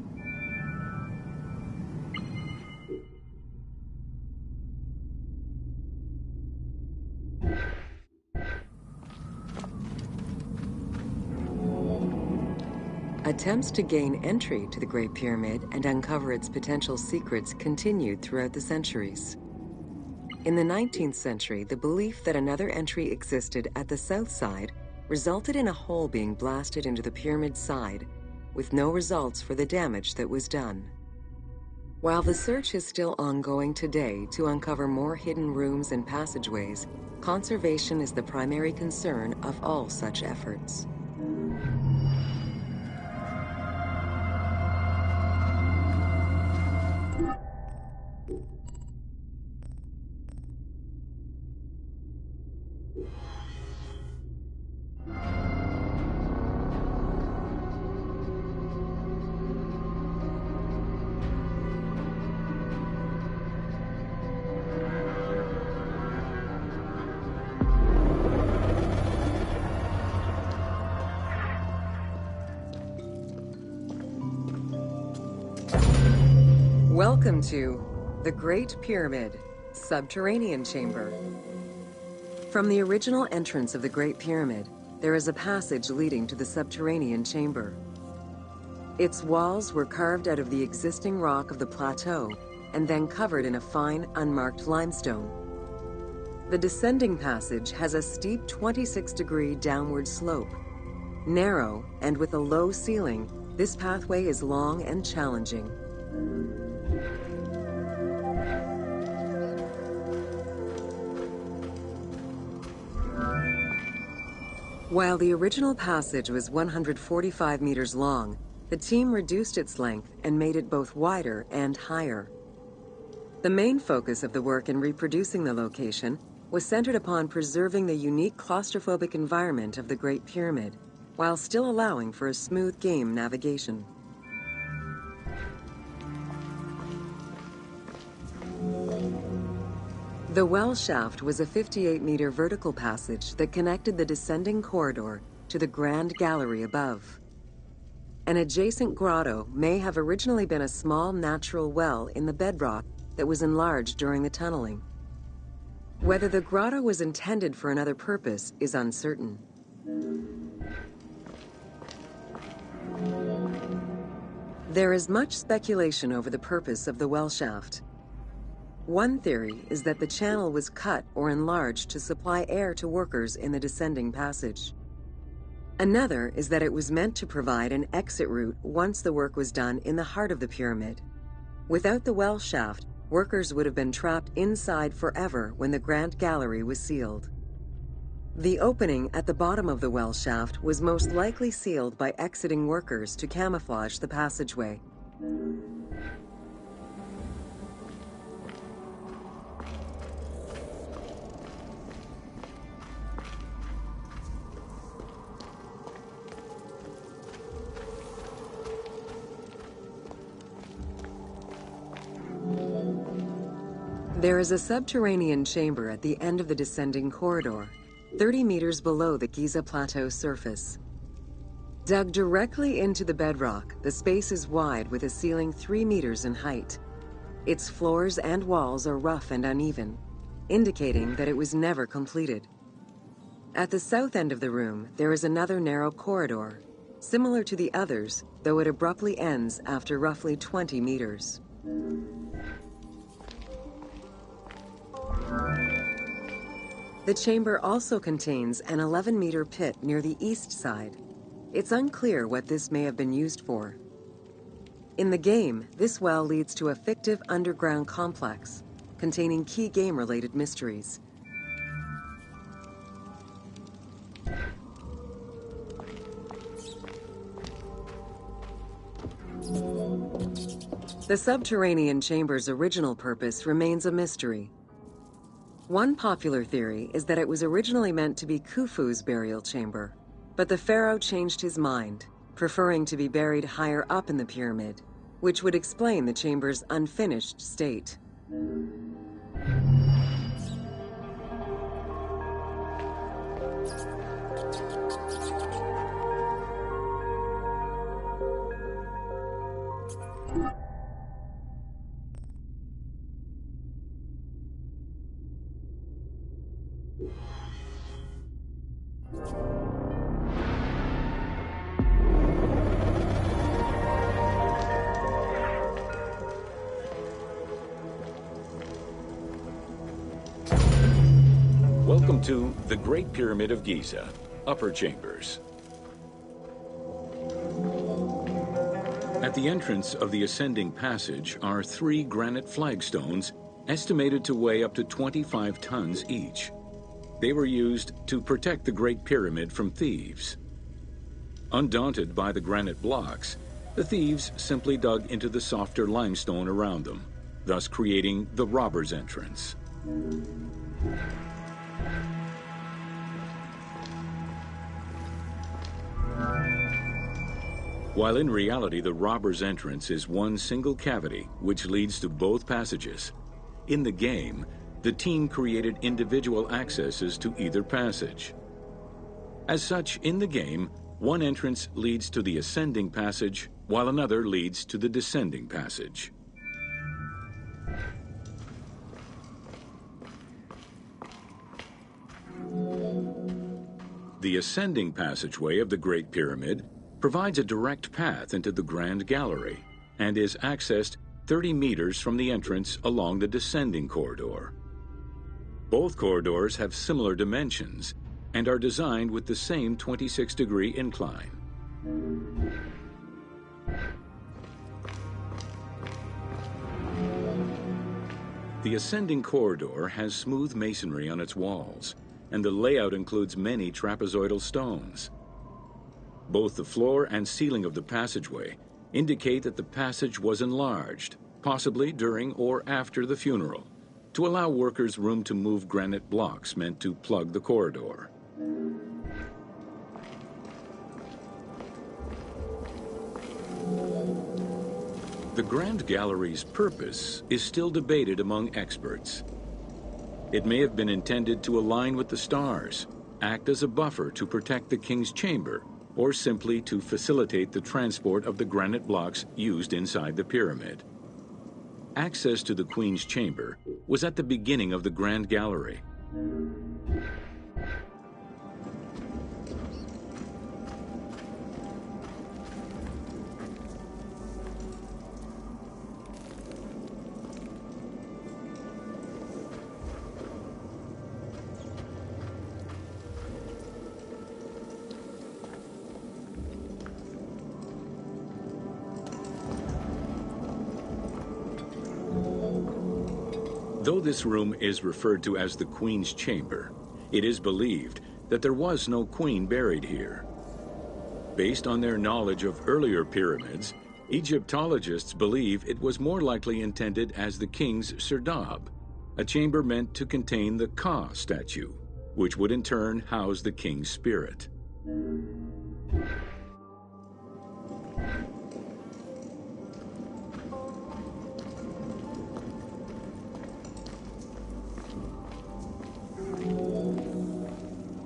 Attempts to gain entry to the Great Pyramid and uncover its potential secrets continued throughout the centuries. In the 19th century, the belief that another entry existed at the south side resulted in a hole being blasted into the pyramid side, with no results for the damage that was done. While the search is still ongoing today to uncover more hidden rooms and passageways, conservation is the primary concern of all such efforts. Welcome to the Great Pyramid, Subterranean Chamber. From the original entrance of the Great Pyramid, there is a passage leading to the subterranean chamber. Its walls were carved out of the existing rock of the plateau and then covered in a fine, unmarked limestone. The descending passage has a steep 26-degree downward slope. Narrow and with a low ceiling, this pathway is long and challenging. While the original passage was 145 meters long, the team reduced its length and made it both wider and higher. The main focus of the work in reproducing the location was centered upon preserving the unique claustrophobic environment of the Great Pyramid, while still allowing for a smooth game navigation. The well shaft was a 58-meter vertical passage that connected the descending corridor to the grand gallery above. An adjacent grotto may have originally been a small natural well in the bedrock that was enlarged during the tunneling. Whether the grotto was intended for another purpose is uncertain. There is much speculation over the purpose of the well shaft. One theory is that the channel was cut or enlarged to supply air to workers in the descending passage. Another is that it was meant to provide an exit route once the work was done in the heart of the pyramid. Without the well shaft, workers would have been trapped inside forever when the Grand Gallery was sealed. The opening at the bottom of the well shaft was most likely sealed by exiting workers to camouflage the passageway. There is a subterranean chamber at the end of the descending corridor, 30 meters below the Giza Plateau surface. Dug directly into the bedrock, the space is wide with a ceiling 3 meters in height. Its floors and walls are rough and uneven, indicating that it was never completed. At the south end of the room, there is another narrow corridor, similar to the others, though it abruptly ends after roughly 20 meters. The chamber also contains an 11-meter pit near the east side. It's unclear what this may have been used for. In the game, this well leads to a fictive underground complex containing key game-related mysteries. The subterranean chamber's original purpose remains a mystery. One popular theory is that it was originally meant to be Khufu's burial chamber, but the pharaoh changed his mind, preferring to be buried higher up in the pyramid, which would explain the chamber's unfinished state. Welcome to the Great Pyramid of Giza, Upper Chambers. At the entrance of the ascending passage are 3 granite flagstones estimated to weigh up to 25 tons each. They were used to protect the Great Pyramid from thieves. Undaunted by the granite blocks, the thieves simply dug into the softer limestone around them, thus creating the robber's entrance. While in reality the robber's entrance is one single cavity which leads to both passages, in the game, the team created individual accesses to either passage. As such, in the game, one entrance leads to the ascending passage, while another leads to the descending passage. The ascending passageway of the Great Pyramid provides a direct path into the Grand Gallery and is accessed 30 meters from the entrance along the descending corridor. Both corridors have similar dimensions and are designed with the same 26-degree incline. The ascending corridor has smooth masonry on its walls, and the layout includes many trapezoidal stones. Both the floor and ceiling of the passageway indicate that the passage was enlarged, possibly during or after the funeral, to allow workers room to move granite blocks meant to plug the corridor. The Grand Gallery's purpose is still debated among experts. It may have been intended to align with the stars, act as a buffer to protect the king's chamber, or simply to facilitate the transport of the granite blocks used inside the pyramid. Access to the Queen's chamber was at the beginning of the Grand Gallery. Though this room is referred to as the Queen's Chamber, it is believed that there was no queen buried here. Based on their knowledge of earlier pyramids, Egyptologists believe it was more likely intended as the king's serdab, a chamber meant to contain the Ka statue, which would in turn house the king's spirit.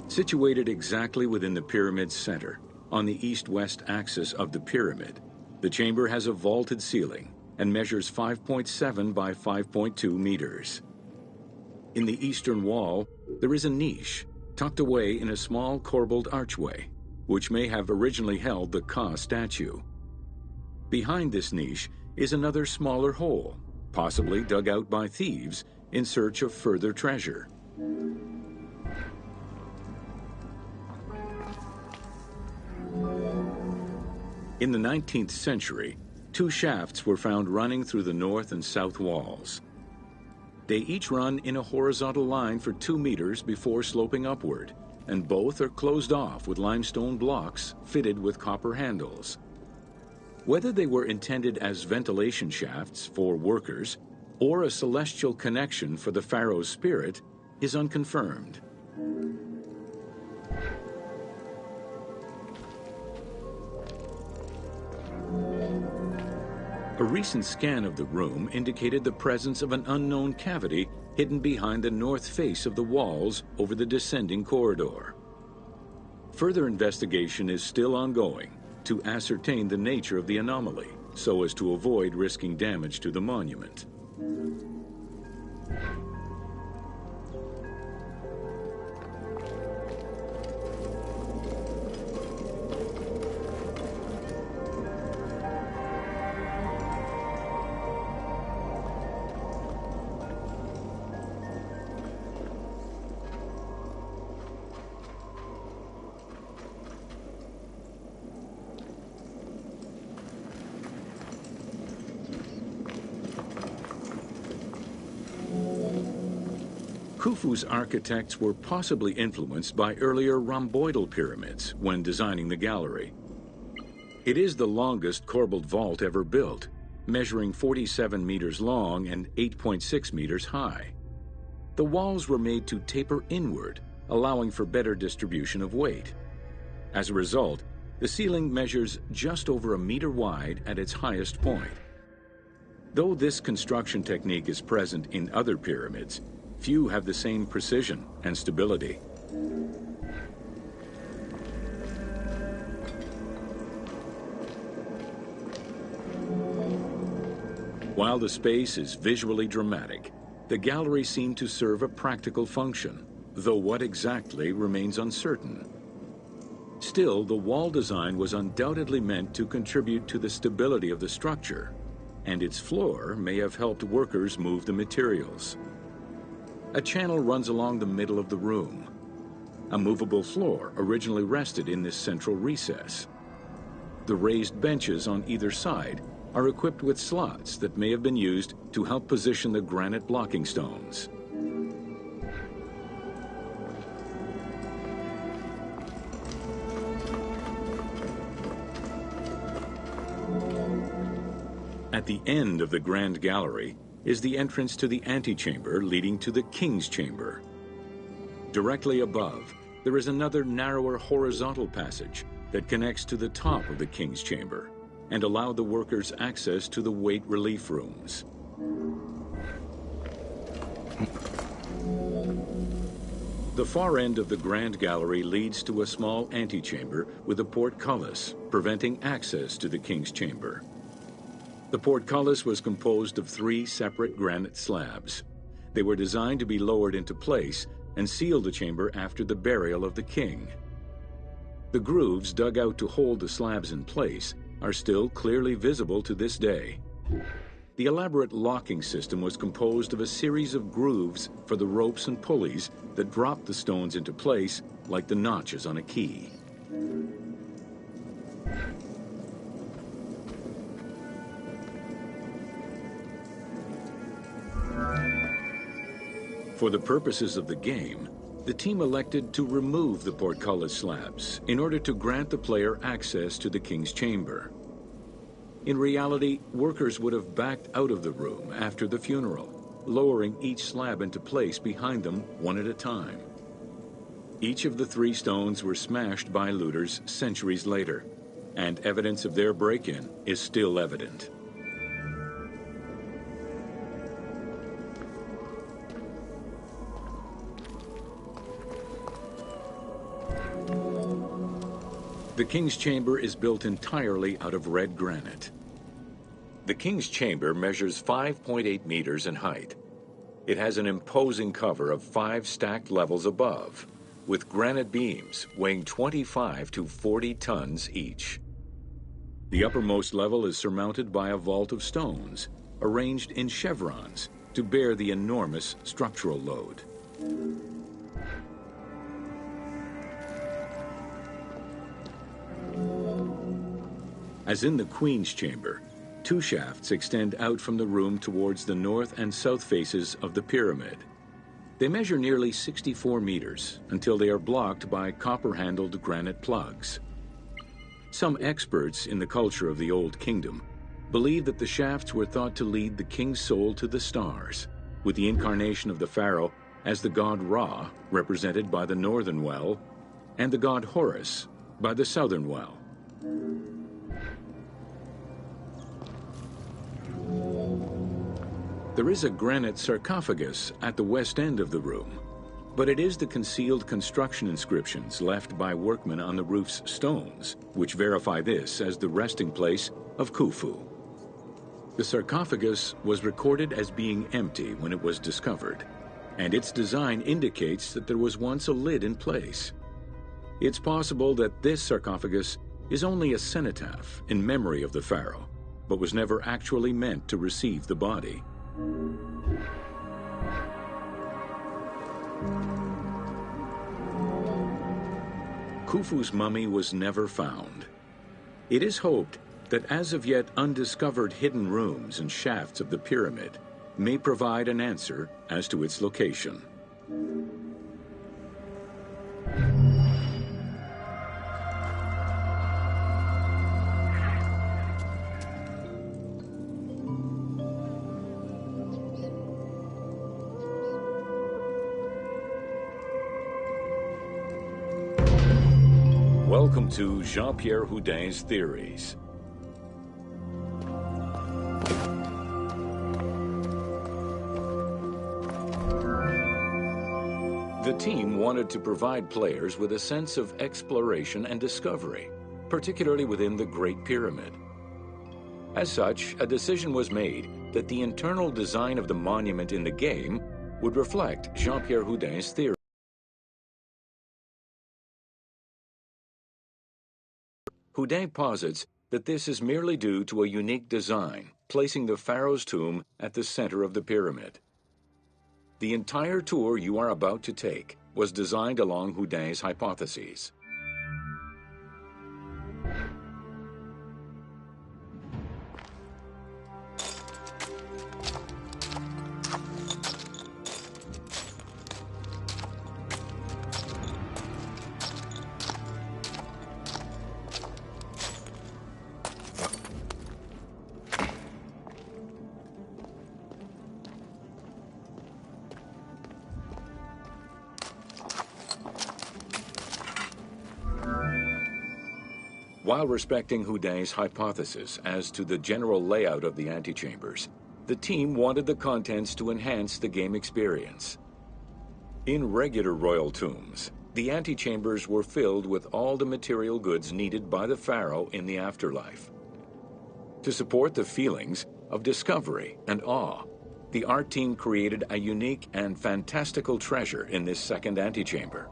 Situated exactly within the pyramid's center, on the east-west axis of the pyramid, the chamber has a vaulted ceiling and measures 5.7 by 5.2 meters. In the eastern wall, there is a niche tucked away in a small corbelled archway, which may have originally held the Ka statue. Behind this niche is another smaller hole, possibly dug out by thieves in search of further treasure. In the 19th century, two shafts were found running through the north and south walls. They each run in a horizontal line for 2 meters before sloping upward, and both are closed off with limestone blocks fitted with copper handles. Whether they were intended as ventilation shafts for workers or a celestial connection for the pharaoh's spirit is unconfirmed. A recent scan of the room indicated the presence of an unknown cavity hidden behind the north face of the walls over the descending corridor. Further investigation is still ongoing to ascertain the nature of the anomaly so as to avoid risking damage to the monument. Khufu's architects were possibly influenced by earlier rhomboidal pyramids when designing the gallery. It is the longest corbelled vault ever built, measuring 47 meters long and 8.6 meters high. The walls were made to taper inward, allowing for better distribution of weight. As a result, the ceiling measures just over 1 meter wide at its highest point. Though this construction technique is present in other pyramids, few have the same precision and stability. While the space is visually dramatic, the gallery seemed to serve a practical function, though what exactly remains uncertain. Still, the wall design was undoubtedly meant to contribute to the stability of the structure, and its floor may have helped workers move the materials. A channel runs along the middle of the room. A movable floor originally rested in this central recess. The raised benches on either side are equipped with slots that may have been used to help position the granite blocking stones. At the end of the Grand Gallery is the entrance to the antechamber leading to the King's Chamber. Directly above, there is another narrower horizontal passage that connects to the top of the King's Chamber and allowed the workers access to the weight relief rooms. The far end of the Grand Gallery leads to a small antechamber with a portcullis, preventing access to the King's Chamber. The portcullis was composed of 3 separate granite slabs. They were designed to be lowered into place and seal the chamber after the burial of the king. The grooves dug out to hold the slabs in place are still clearly visible to this day. The elaborate locking system was composed of a series of grooves for the ropes and pulleys that dropped the stones into place like the notches on a key. For the purposes of the game, the team elected to remove the portcullis slabs in order to grant the player access to the King's Chamber. In reality, workers would have backed out of the room after the funeral, lowering each slab into place behind them one at a time. Each of the 3 stones were smashed by looters centuries later, and evidence of their break-in is still evident. The King's Chamber is built entirely out of red granite. The King's Chamber measures 5.8 meters in height. It has an imposing cover of 5 stacked levels above, with granite beams weighing 25 to 40 tons each. The uppermost level is surmounted by a vault of stones, arranged in chevrons to bear the enormous structural load. As in the Queen's Chamber, 2 shafts extend out from the room towards the north and south faces of the pyramid. They measure nearly 64 meters until they are blocked by copper-handled granite plugs. Some experts in the culture of the Old Kingdom believe that the shafts were thought to lead the king's soul to the stars, with the incarnation of the pharaoh as the god Ra, represented by the northern well, and the god Horus by the southern well. There is a granite sarcophagus at the west end of the room, but it is the concealed construction inscriptions left by workmen on the roof's stones which verify this as the resting place of Khufu. The sarcophagus was recorded as being empty when it was discovered, and its design indicates that there was once a lid in place. It's possible that this sarcophagus is only a cenotaph in memory of the pharaoh, but was never actually meant to receive the body. Khufu's mummy was never found. It is hoped that as of yet undiscovered hidden rooms and shafts of the pyramid may provide an answer as to its location. Welcome to Jean-Pierre Houdin's Theories. The team wanted to provide players with a sense of exploration and discovery, particularly within the Great Pyramid. As such, a decision was made that the internal design of the monument in the game would reflect Jean-Pierre Houdin's theory. Houdin posits that this is merely due to a unique design, placing the pharaoh's tomb at the center of the pyramid. The entire tour you are about to take was designed along Houdin's hypotheses. While respecting Houdin's hypothesis as to the general layout of the antechambers, the team wanted the contents to enhance the game experience. In regular royal tombs, the antechambers were filled with all the material goods needed by the pharaoh in the afterlife. To support the feelings of discovery and awe, the art team created a unique and fantastical treasure in this second antechamber.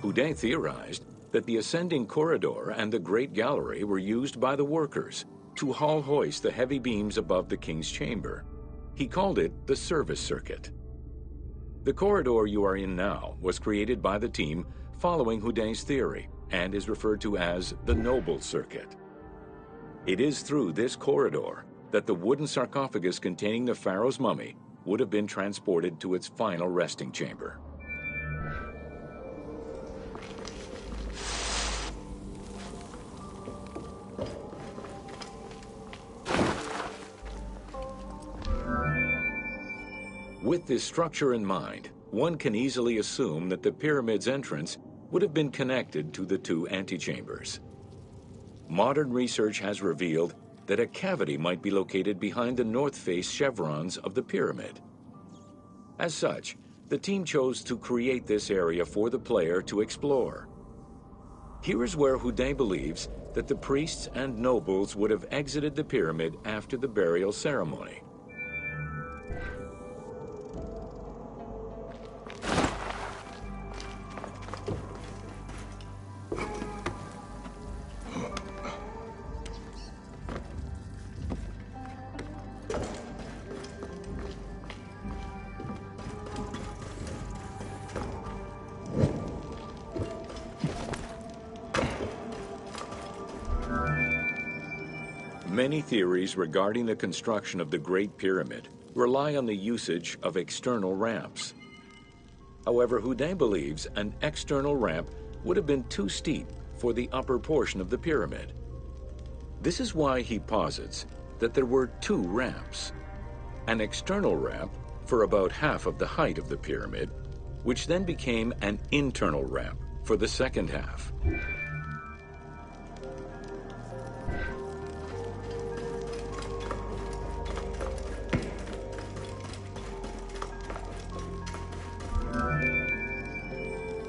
Houdin theorized that the ascending corridor and the Great Gallery were used by the workers to haul hoist the heavy beams above the King's Chamber. He called it the service circuit. The corridor you are in now was created by the team following Houdin's theory and is referred to as the Noble Circuit. It is through this corridor that the wooden sarcophagus containing the pharaoh's mummy would have been transported to its final resting chamber. With this structure in mind, one can easily assume that the pyramid's entrance would have been connected to the two antechambers. Modern research has revealed that a cavity might be located behind the north face chevrons of the pyramid. As such, the team chose to create this area for the player to explore. Here is where Houdet believes that the priests and nobles would have exited the pyramid after the burial ceremony. Many theories regarding the construction of the Great Pyramid rely on the usage of external ramps. However, Houdet believes an external ramp would have been too steep for the upper portion of the pyramid. This is why he posits that there were two ramps. An external ramp for about half of the height of the pyramid, which then became an internal ramp for the second half.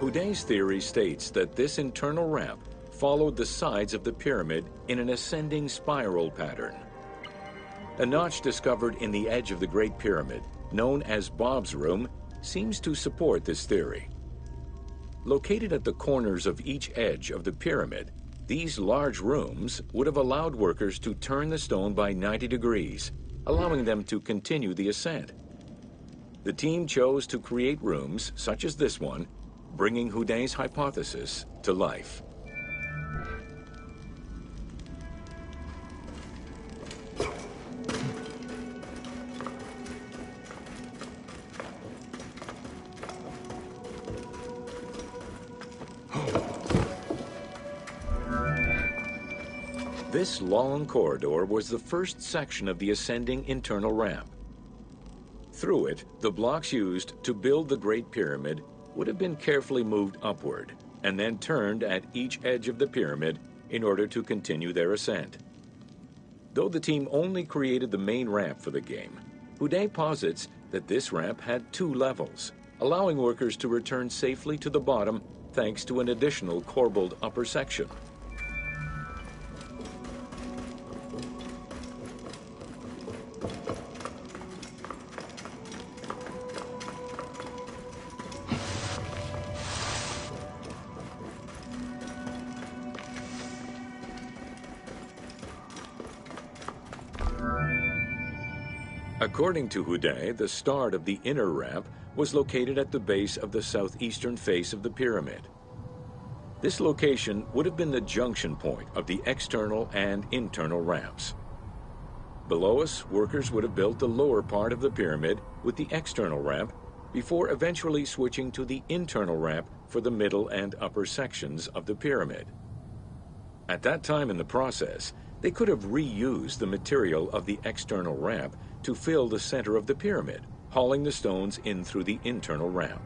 Houdet's theory states that this internal ramp followed the sides of the pyramid in an ascending spiral pattern. A notch discovered in the edge of the Great Pyramid, known as Bob's Room, seems to support this theory. Located at the corners of each edge of the pyramid, these large rooms would have allowed workers to turn the stone by 90 degrees, allowing them to continue the ascent. The team chose to create rooms such as this one, bringing Houdet's hypothesis to life. This long corridor was the first section of the ascending internal ramp. Through it, the blocks used to build the Great Pyramid would have been carefully moved upward and then turned at each edge of the pyramid in order to continue their ascent. Though the team only created the main ramp for the game, Houdet posits that this ramp had two levels, allowing workers to return safely to the bottom thanks to an additional corbelled upper section. According to Houdet, the start of the inner ramp was located at the base of the southeastern face of the pyramid. This location would have been the junction point of the external and internal ramps. Below us, workers would have built the lower part of the pyramid with the external ramp before eventually switching to the internal ramp for the middle and upper sections of the pyramid. At that time in the process, they could have reused the material of the external ramp to fill the center of the pyramid, hauling the stones in through the internal ramp.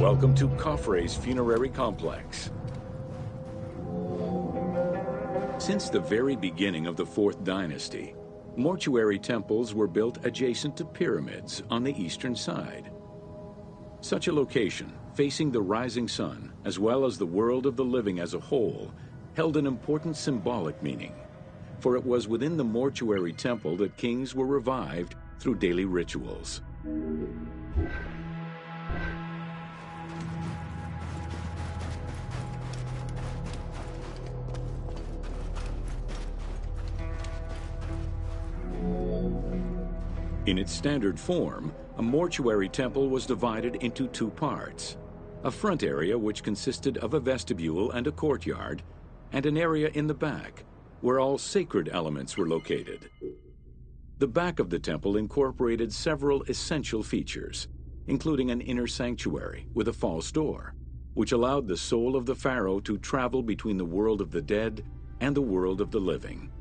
Welcome to Khafre's funerary complex. Since the very beginning of the Fourth Dynasty, Mortuary temples were built adjacent to pyramids on the eastern side. Such a location, facing the rising sun, as well as the world of the living as a whole, held an important symbolic meaning, for it was within the mortuary temple that kings were revived through daily rituals. In its standard form, a mortuary temple was divided into two parts: a front area which consisted of a vestibule and a courtyard, and an area in the back, where all sacred elements were located. The back of the temple incorporated several essential features, including an inner sanctuary with a false door, which allowed the soul of the pharaoh to travel between the world of the dead and the world of the living.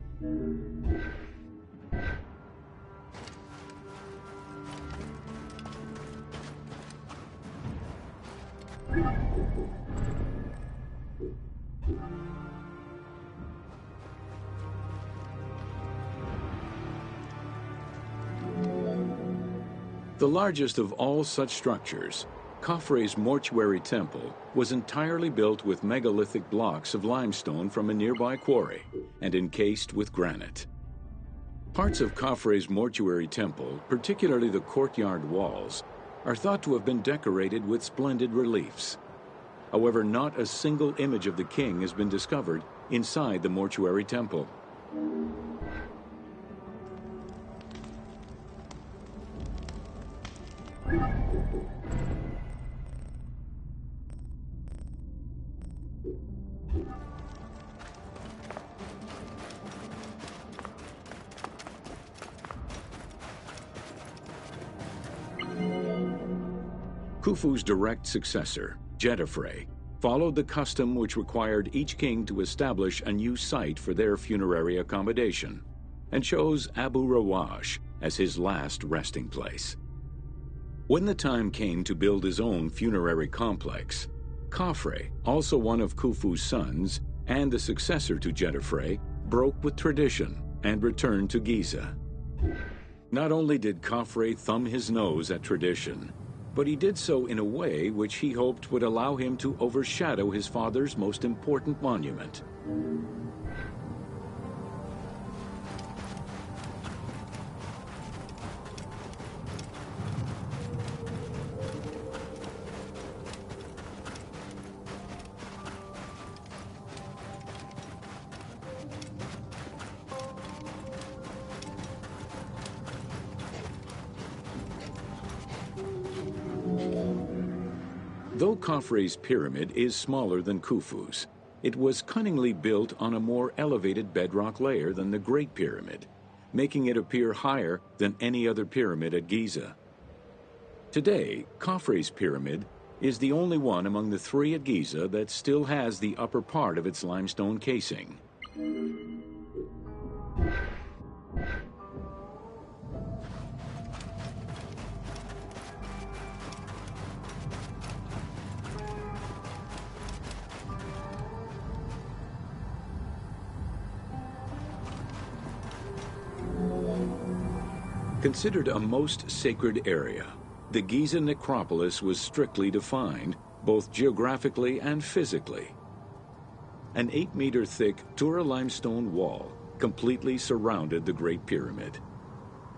The largest of all such structures, Khafre's mortuary temple was entirely built with megalithic blocks of limestone from a nearby quarry and encased with granite. Parts of Khafre's mortuary temple, particularly the courtyard walls, are thought to have been decorated with splendid reliefs. However, not a single image of the king has been discovered inside the mortuary temple. Khufu's direct successor, Djedefre, followed the custom which required each king to establish a new site for their funerary accommodation, and chose Abu Rawash as his last resting place. When the time came to build his own funerary complex, Khafre, also one of Khufu's sons and the successor to Djedefre, broke with tradition and returned to Giza. Not only did Khafre thumb his nose at tradition, but he did so in a way which he hoped would allow him to overshadow his father's most important monument. Though Khafre's pyramid is smaller than Khufu's, it was cunningly built on a more elevated bedrock layer than the Great Pyramid, making it appear higher than any other pyramid at Giza. Today, Khafre's pyramid is the only one among the three at Giza that still has the upper part of its limestone casing. Considered a most sacred area, the Giza necropolis was strictly defined, both geographically and physically. An 8-meter-thick Tura limestone wall completely surrounded the Great Pyramid.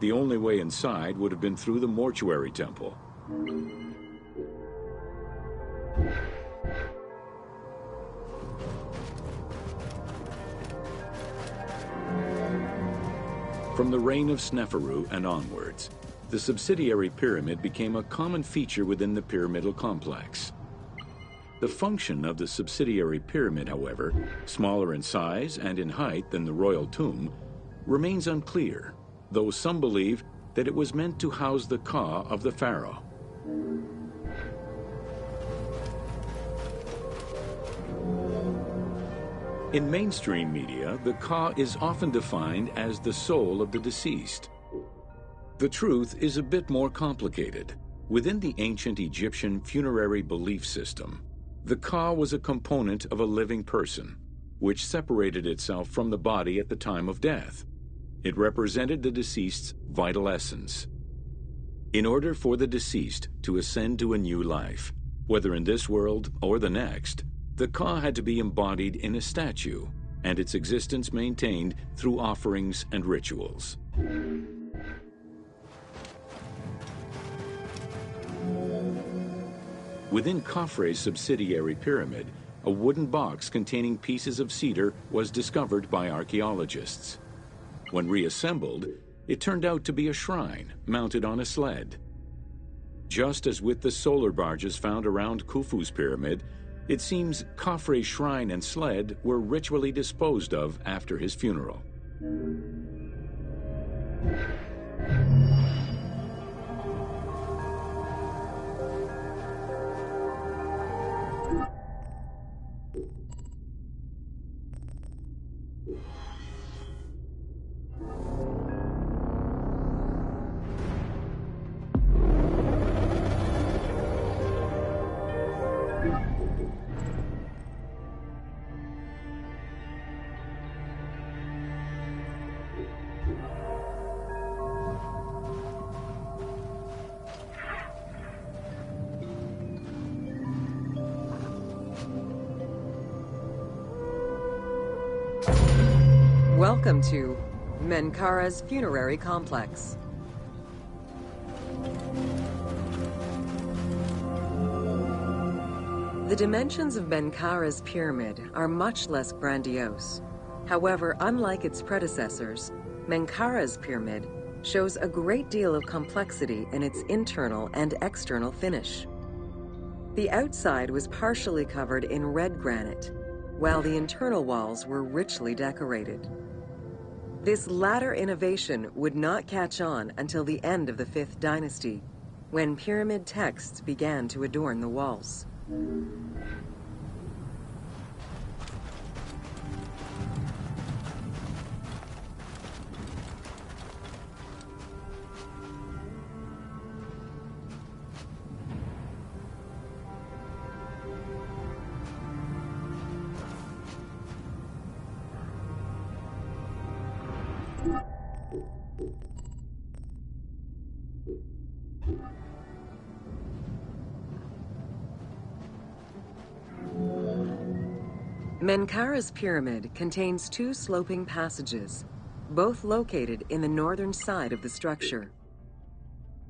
The only way inside would have been through the mortuary temple. From the reign of Sneferu and onwards, the subsidiary pyramid became a common feature within the pyramidal complex. The function of the subsidiary pyramid, however, smaller in size and in height than the royal tomb, remains unclear, though some believe that it was meant to house the ka of the pharaoh. In mainstream media, the ka is often defined as the soul of the deceased. The truth is a bit more complicated. Within the ancient Egyptian funerary belief system, the ka was a component of a living person, which separated itself from the body at the time of death. It represented the deceased's vital essence. In order for the deceased to ascend to a new life, whether in this world or the next, the Ka had to be embodied in a statue and its existence maintained through offerings and rituals. Within Khafre's subsidiary pyramid, a wooden box containing pieces of cedar was discovered by archaeologists. When reassembled, it turned out to be a shrine mounted on a sled. Just as with the solar barges found around Khufu's pyramid, it seems Khafre's shrine and sled were ritually disposed of after his funeral. Welcome to Menkaura's funerary complex. The dimensions of Menkaura's pyramid are much less grandiose. However, unlike its predecessors, Menkaura's pyramid shows a great deal of complexity in its internal and external finish. The outside was partially covered in red granite, while the internal walls were richly decorated. This latter innovation would not catch on until the end of the 5th dynasty, when pyramid texts began to adorn the walls. Menkaura's pyramid contains 2 sloping passages, both located in the northern side of the structure.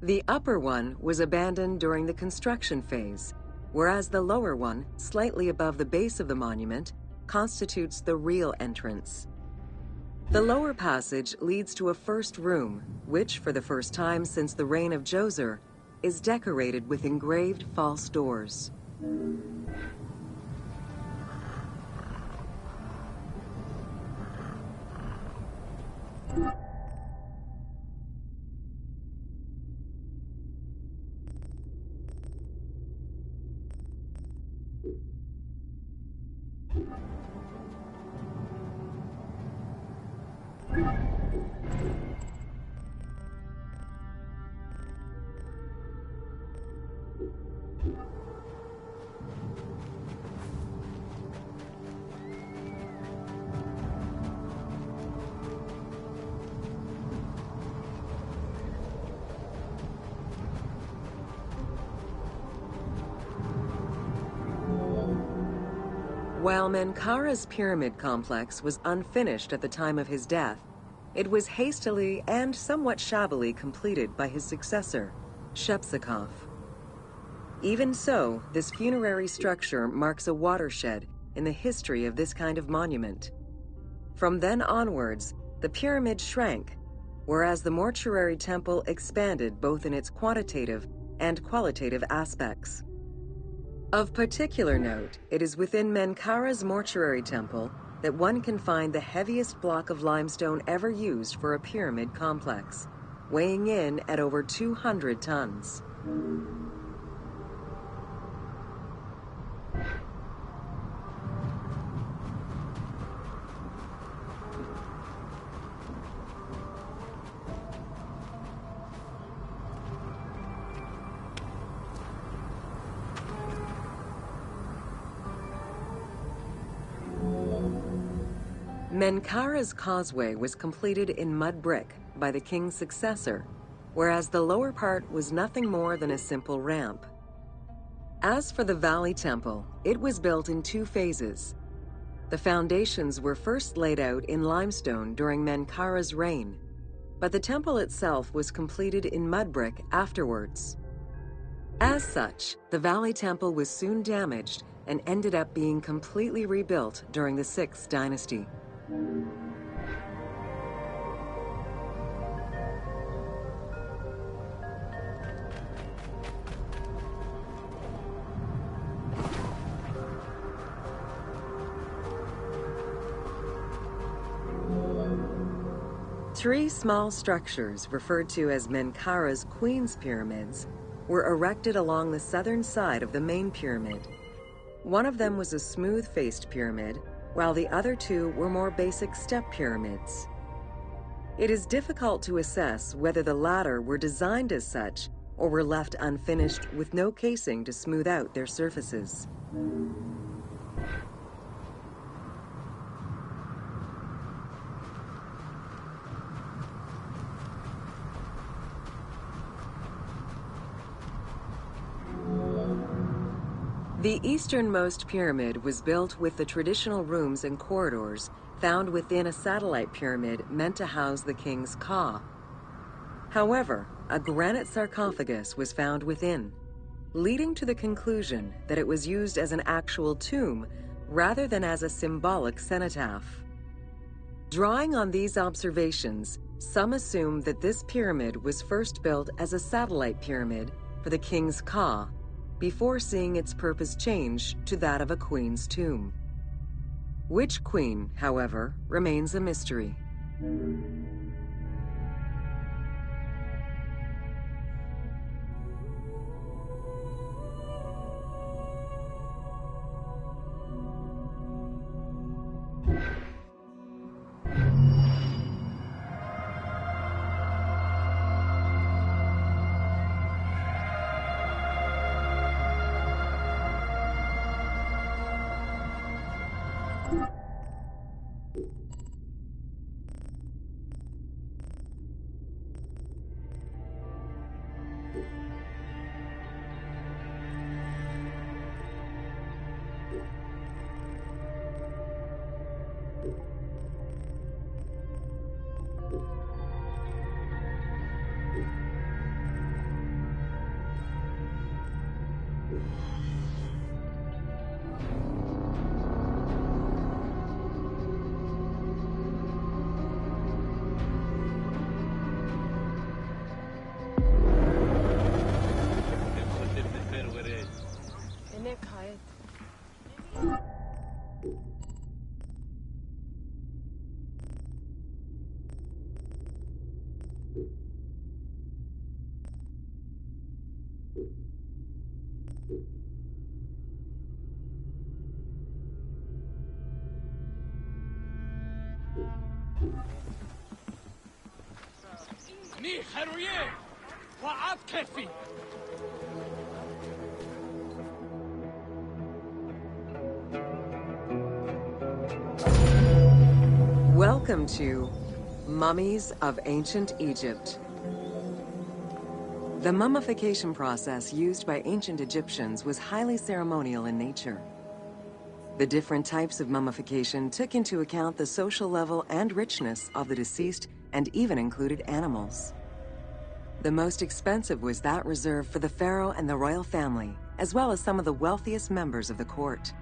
The upper one was abandoned during the construction phase, whereas the lower one, slightly above the base of the monument, constitutes the real entrance. The lower passage leads to a first room, which, for the first time since the reign of Djoser, is decorated with engraved false doors. While Menkaura's pyramid complex was unfinished at the time of his death, it was hastily and somewhat shabbily completed by his successor, Shepseskaf. Even so, this funerary structure marks a watershed in the history of this kind of monument. From then onwards, the pyramid shrank, whereas the mortuary temple expanded both in its quantitative and qualitative aspects. Of particular note, it is within Menkaura's mortuary temple that one can find the heaviest block of limestone ever used for a pyramid complex, weighing in at over 200 tons. Menkaura's causeway was completed in mud brick by the king's successor, whereas the lower part was nothing more than a simple ramp. As for the Valley Temple, it was built in 2 phases. The foundations were first laid out in limestone during Menkaura's reign, but the temple itself was completed in mud brick afterwards. As such, the Valley Temple was soon damaged and ended up being completely rebuilt during the 6th dynasty. Three small structures, referred to as Menkaura's Queen's Pyramids, were erected along the southern side of the main pyramid. One of them was a smooth-faced pyramid, while the other 2 were more basic step pyramids. It is difficult to assess whether the latter were designed as such or were left unfinished with no casing to smooth out their surfaces. The easternmost pyramid was built with the traditional rooms and corridors found within a satellite pyramid meant to house the king's ka. However, a granite sarcophagus was found within, leading to the conclusion that it was used as an actual tomb rather than as a symbolic cenotaph. Drawing on these observations, some assume that this pyramid was first built as a satellite pyramid for the king's ka, before seeing its purpose change to that of a queen's tomb. Which queen, however, remains a mystery. Welcome to Mummies of Ancient Egypt. The mummification process used by ancient Egyptians was highly ceremonial in nature. The different types of mummification took into account the social level and richness of the deceased and even included animals. The most expensive was that reserved for the pharaoh and the royal family, as well as some of the wealthiest members of the court.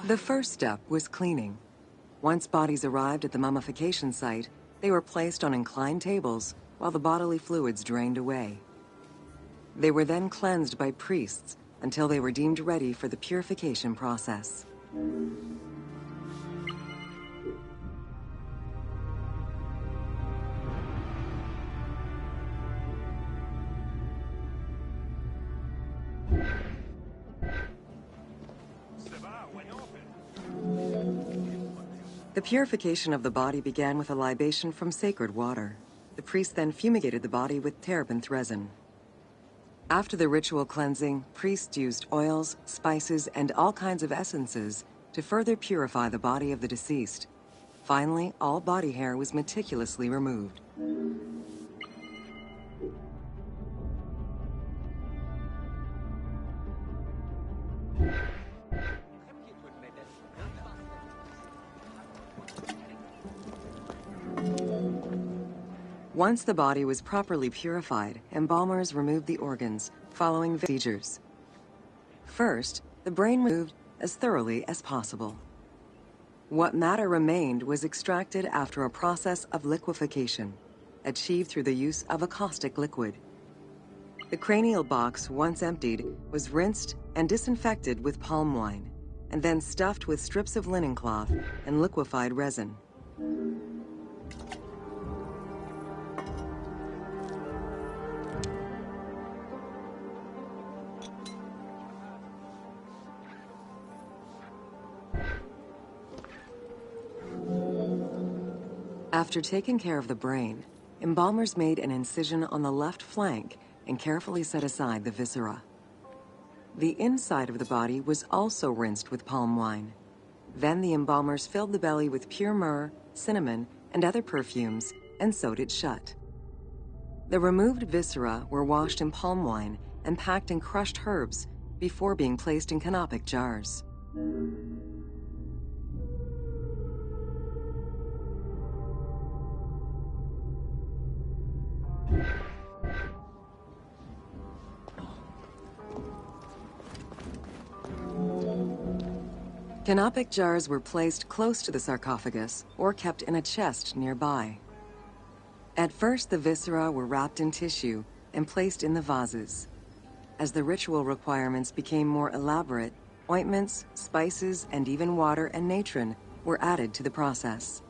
The first step was cleaning. Once bodies arrived at the mummification site, they were placed on inclined tables while the bodily fluids drained away. They were then cleansed by priests, until they were deemed ready for the purification process. The purification of the body began with a libation from sacred water. The priest then fumigated the body with terebinth resin. After the ritual cleansing, priests used oils, spices, and all kinds of essences to further purify the body of the deceased. Finally, all body hair was meticulously removed. Once the body was properly purified, embalmers removed the organs, following procedures. First, the brain was removed as thoroughly as possible. What matter remained was extracted after a process of liquefaction, achieved through the use of a caustic liquid. The cranial box, once emptied, was rinsed and disinfected with palm wine, and then stuffed with strips of linen cloth and liquefied resin. After taking care of the brain, embalmers made an incision on the left flank and carefully set aside the viscera. The inside of the body was also rinsed with palm wine. Then the embalmers filled the belly with pure myrrh, cinnamon, and other perfumes and sewed it shut. The removed viscera were washed in palm wine and packed in crushed herbs before being placed in canopic jars. Canopic jars were placed close to the sarcophagus or kept in a chest nearby. At first, the viscera were wrapped in tissue and placed in the vases. As the ritual requirements became more elaborate, ointments, spices, and even water and natron were added to the process.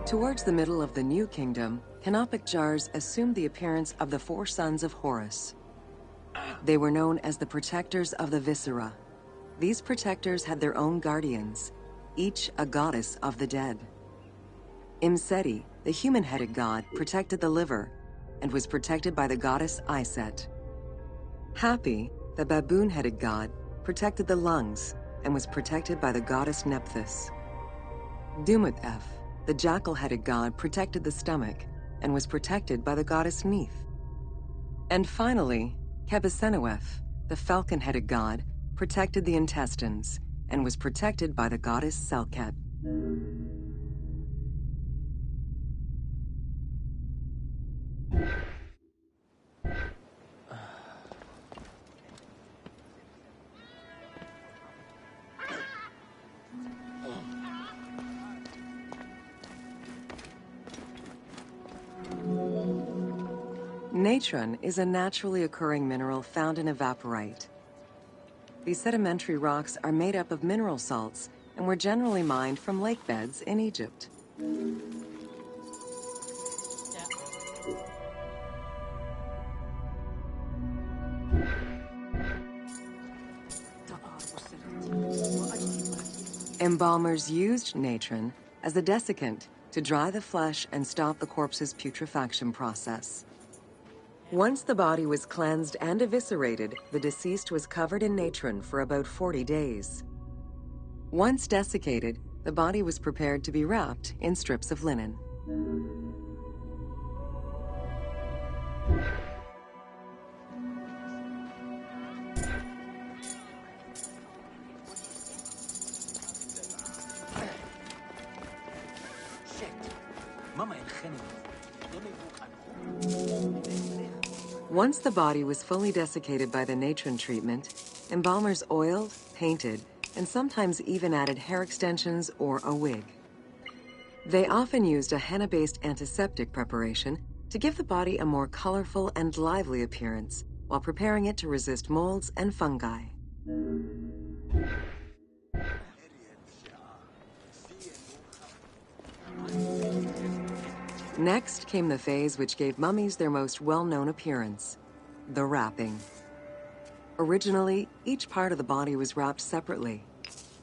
Towards the middle of the New Kingdom, canopic jars assumed the appearance of the four sons of Horus. They were known as the protectors of the viscera. These protectors had their own guardians, each a goddess of the dead. Imseti, the human-headed god, protected the liver and was protected by the goddess Iset. Hapi, the baboon-headed god, protected the lungs and was protected by the goddess Nephthys. Dumut-Ef, the jackal-headed god, protected the stomach and was protected by the goddess Neith. And finally, Kebesenuef, the falcon-headed god, protected the intestines and was protected by the goddess Selket. Natron is a naturally occurring mineral found in evaporite. These sedimentary rocks are made up of mineral salts and were generally mined from lake beds in Egypt. Embalmers used natron as a desiccant to dry the flesh and stop the corpse's putrefaction process. Once the body was cleansed and eviscerated, the deceased was covered in natron for about 40 days. Once desiccated, the body was prepared to be wrapped in strips of linen. Once the body was fully desiccated by the natron treatment, embalmers oiled, painted, and sometimes even added hair extensions or a wig. They often used a henna-based antiseptic preparation to give the body a more colorful and lively appearance while preparing it to resist molds and fungi. Next came the phase which gave mummies their most well-known appearance, the wrapping. Originally, each part of the body was wrapped separately.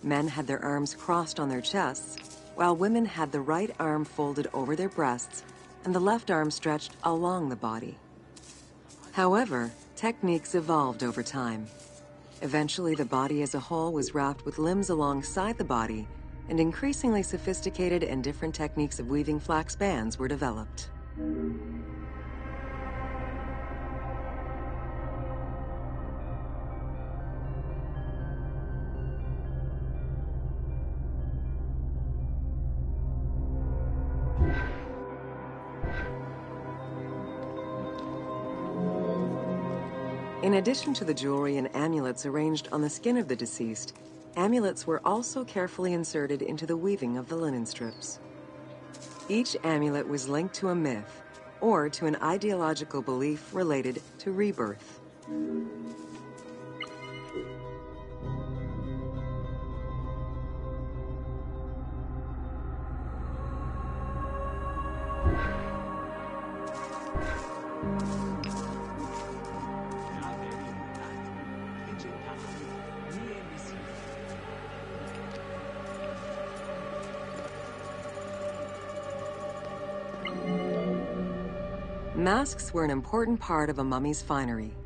Men had their arms crossed on their chests, while women had the right arm folded over their breasts and the left arm stretched along the body. However, techniques evolved over time. Eventually, the body as a whole was wrapped with limbs alongside the body, and increasingly sophisticated and different techniques of weaving flax bands were developed. In addition to the jewelry and amulets arranged on the skin of the deceased, amulets were also carefully inserted into the weaving of the linen strips. Each amulet was linked to a myth or to an ideological belief related to rebirth. Masks were an important part of a mummy's finery.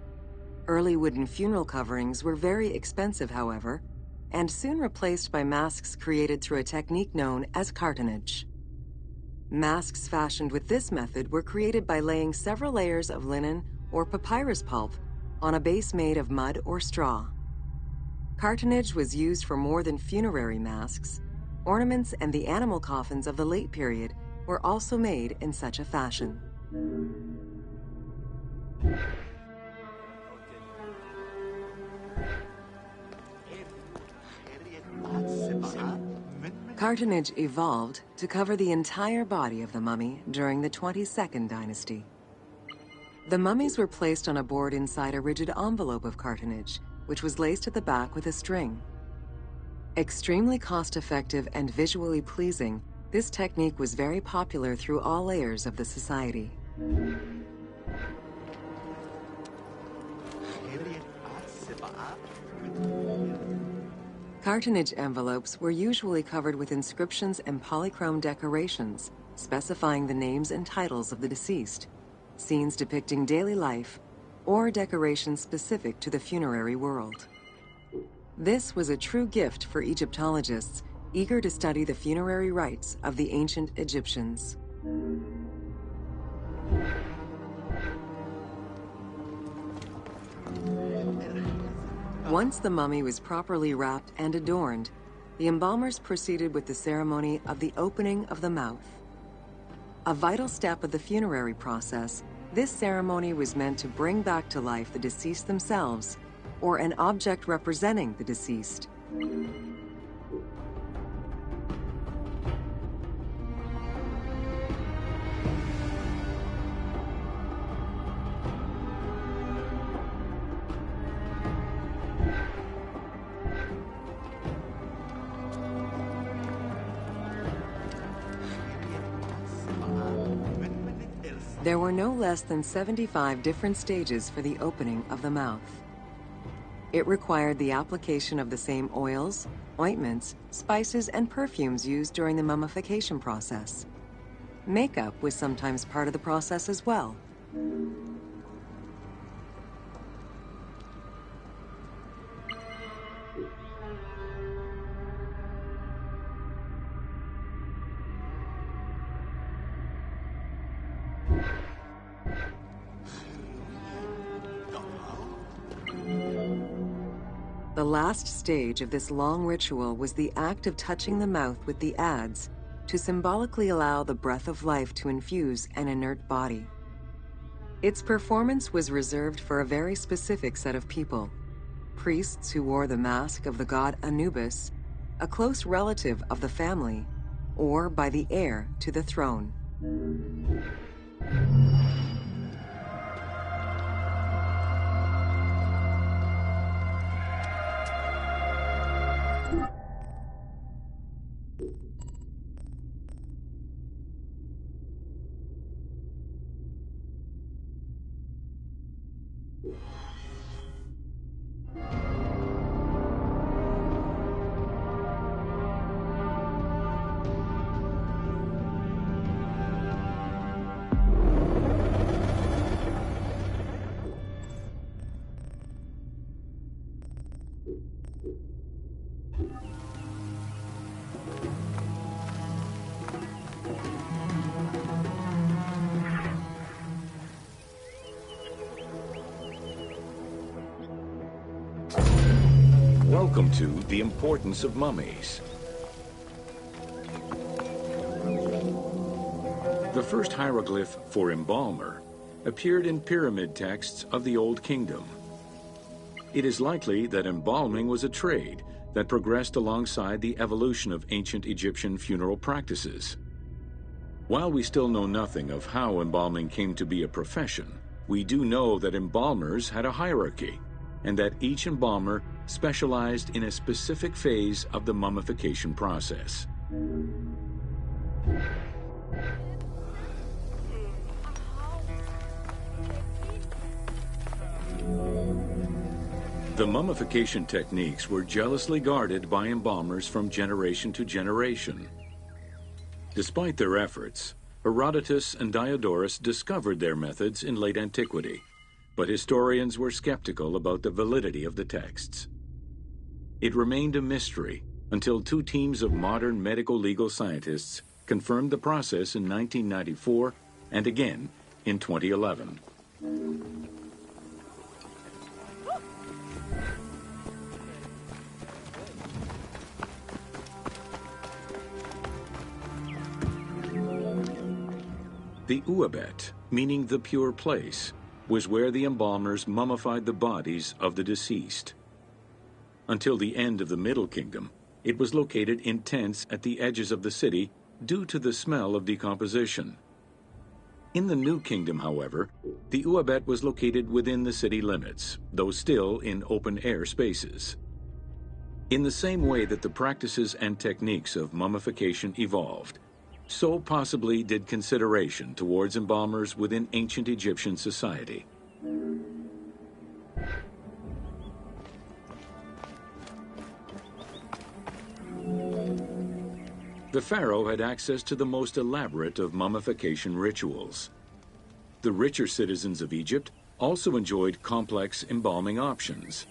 Early wooden funeral coverings were very expensive, however, and soon replaced by masks created through a technique known as cartonnage. Masks fashioned with this method were created by laying several layers of linen or papyrus pulp on a base made of mud or straw. Cartonnage was used for more than funerary masks. Ornaments and the animal coffins of the late period were also made in such a fashion. Cartonnage evolved to cover the entire body of the mummy during the 22nd dynasty. The mummies were placed on a board inside a rigid envelope of cartonnage, which was laced at the back with a string. Extremely cost-effective and visually pleasing, this technique was very popular through all layers of the society. Cartonnage envelopes were usually covered with inscriptions and polychrome decorations, specifying the names and titles of the deceased, scenes depicting daily life, or decorations specific to the funerary world. This was a true gift for Egyptologists eager to study the funerary rites of the ancient Egyptians. Once the mummy was properly wrapped and adorned, the embalmers proceeded with the ceremony of the opening of the mouth. A vital step of the funerary process, this ceremony was meant to bring back to life the deceased themselves, or an object representing the deceased. There were no less than 75 different stages for the opening of the mouth. It required the application of the same oils, ointments, spices, and perfumes used during the mummification process. Makeup was sometimes part of the process as well. The last stage of this long ritual was the act of touching the mouth with the adze, to symbolically allow the breath of life to infuse an inert body. Its performance was reserved for a very specific set of people: priests who wore the mask of the god Anubis, a close relative of the family, or by the heir to the throne. Welcome to The Importance of Mummies. The first hieroglyph for embalmer appeared in pyramid texts of the Old Kingdom. It is likely that embalming was a trade that progressed alongside the evolution of ancient Egyptian funeral practices. While we still know nothing of how embalming came to be a profession, we do know that embalmers had a hierarchy, and that each embalmer specialized in a specific phase of the mummification process. The mummification techniques were jealously guarded by embalmers from generation to generation. Despite their efforts, Herodotus and Diodorus discovered their methods in late antiquity, but historians were skeptical about the validity of the texts. It remained a mystery until two teams of modern medical legal scientists confirmed the process in 1994 and again in 2011. The Uabet, meaning the pure place, was where the embalmers mummified the bodies of the deceased. Until the end of the Middle Kingdom, it was located in tents at the edges of the city due to the smell of decomposition. In the New Kingdom, however, the Uabet was located within the city limits, though still in open-air spaces. In the same way that the practices and techniques of mummification evolved, so possibly did consideration towards embalmers within ancient Egyptian society. The pharaoh had access to the most elaborate of mummification rituals. The richer citizens of Egypt also enjoyed complex embalming options,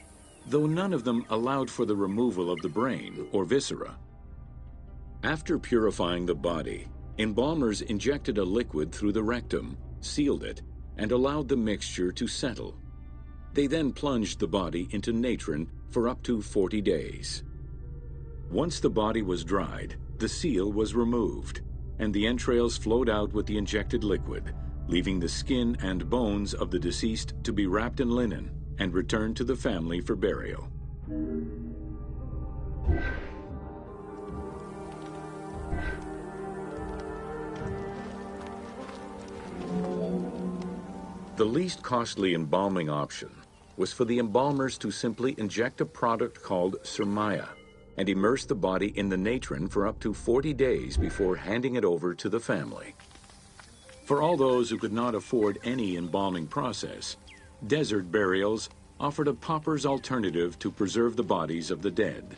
though none of them allowed for the removal of the brain or viscera. After purifying the body, embalmers injected a liquid through the rectum, sealed it, and allowed the mixture to settle. They then plunged the body into natron for up to 40 days. Once the body was dried, the seal was removed, and the entrails flowed out with the injected liquid, leaving the skin and bones of the deceased to be wrapped in linen and returned to the family for burial. The least costly embalming option was for the embalmers to simply inject a product called surmaya and immerse the body in the natron for up to 40 days before handing it over to the family. For all those who could not afford any embalming process, desert burials offered a pauper's alternative to preserve the bodies of the dead.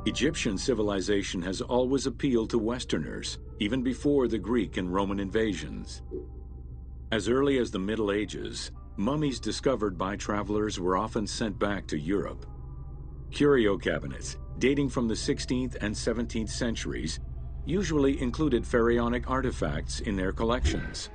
Egyptian civilization has always appealed to Westerners, even before the Greek and Roman invasions. As early as the Middle Ages, mummies discovered by travelers were often sent back to Europe. Curio cabinets, dating from the 16th and 17th centuries, usually included pharaonic artifacts in their collections.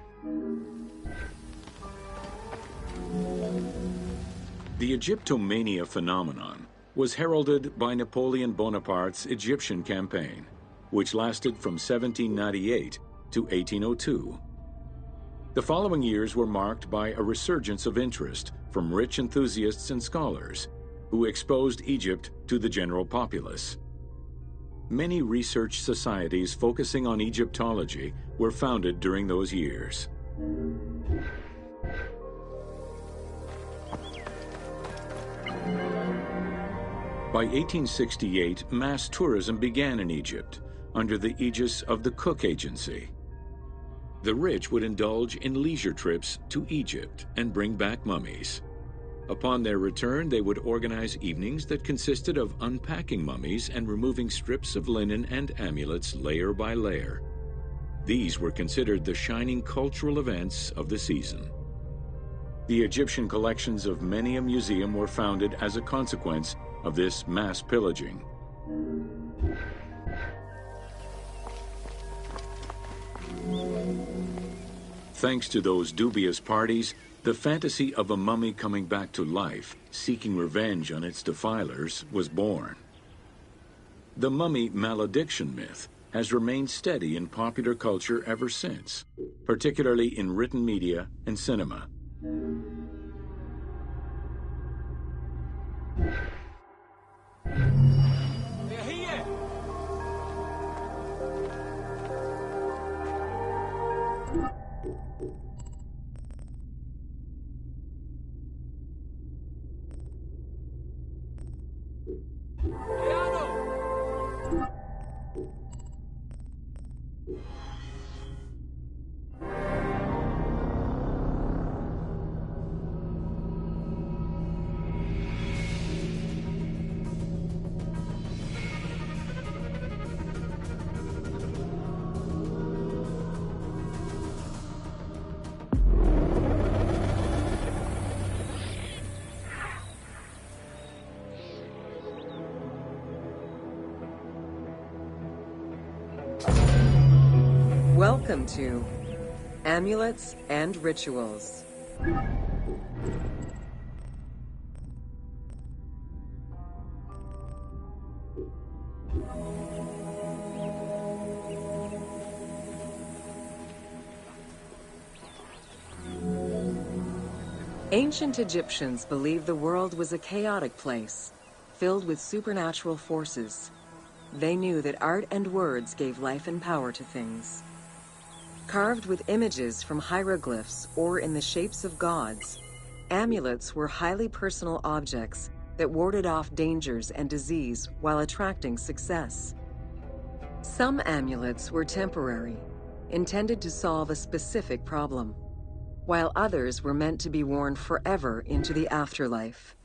The Egyptomania phenomenon was heralded by Napoleon Bonaparte's Egyptian campaign, which lasted from 1798 to 1802. The following years were marked by a resurgence of interest from rich enthusiasts and scholars who exposed Egypt to the general populace. Many research societies focusing on Egyptology were founded during those years. By 1868, mass tourism began in Egypt under the aegis of the Cook Agency. The rich would indulge in leisure trips to Egypt and bring back mummies. Upon their return, they would organize evenings that consisted of unpacking mummies and removing strips of linen and amulets layer by layer. These were considered the shining cultural events of the season. The Egyptian collections of many a museum were founded as a consequence of this mass pillaging. Thanks to those dubious parties, the fantasy of a mummy coming back to life, seeking revenge on its defilers, was born. The mummy malediction myth has remained steady in popular culture ever since, particularly in written media and cinema. Welcome to Amulets and Rituals. Ancient Egyptians believed the world was a chaotic place, filled with supernatural forces. They knew that art and words gave life and power to things. Carved with images from hieroglyphs or in the shapes of gods, amulets were highly personal objects that warded off dangers and disease while attracting success. Some amulets were temporary, intended to solve a specific problem, while others were meant to be worn forever into the afterlife.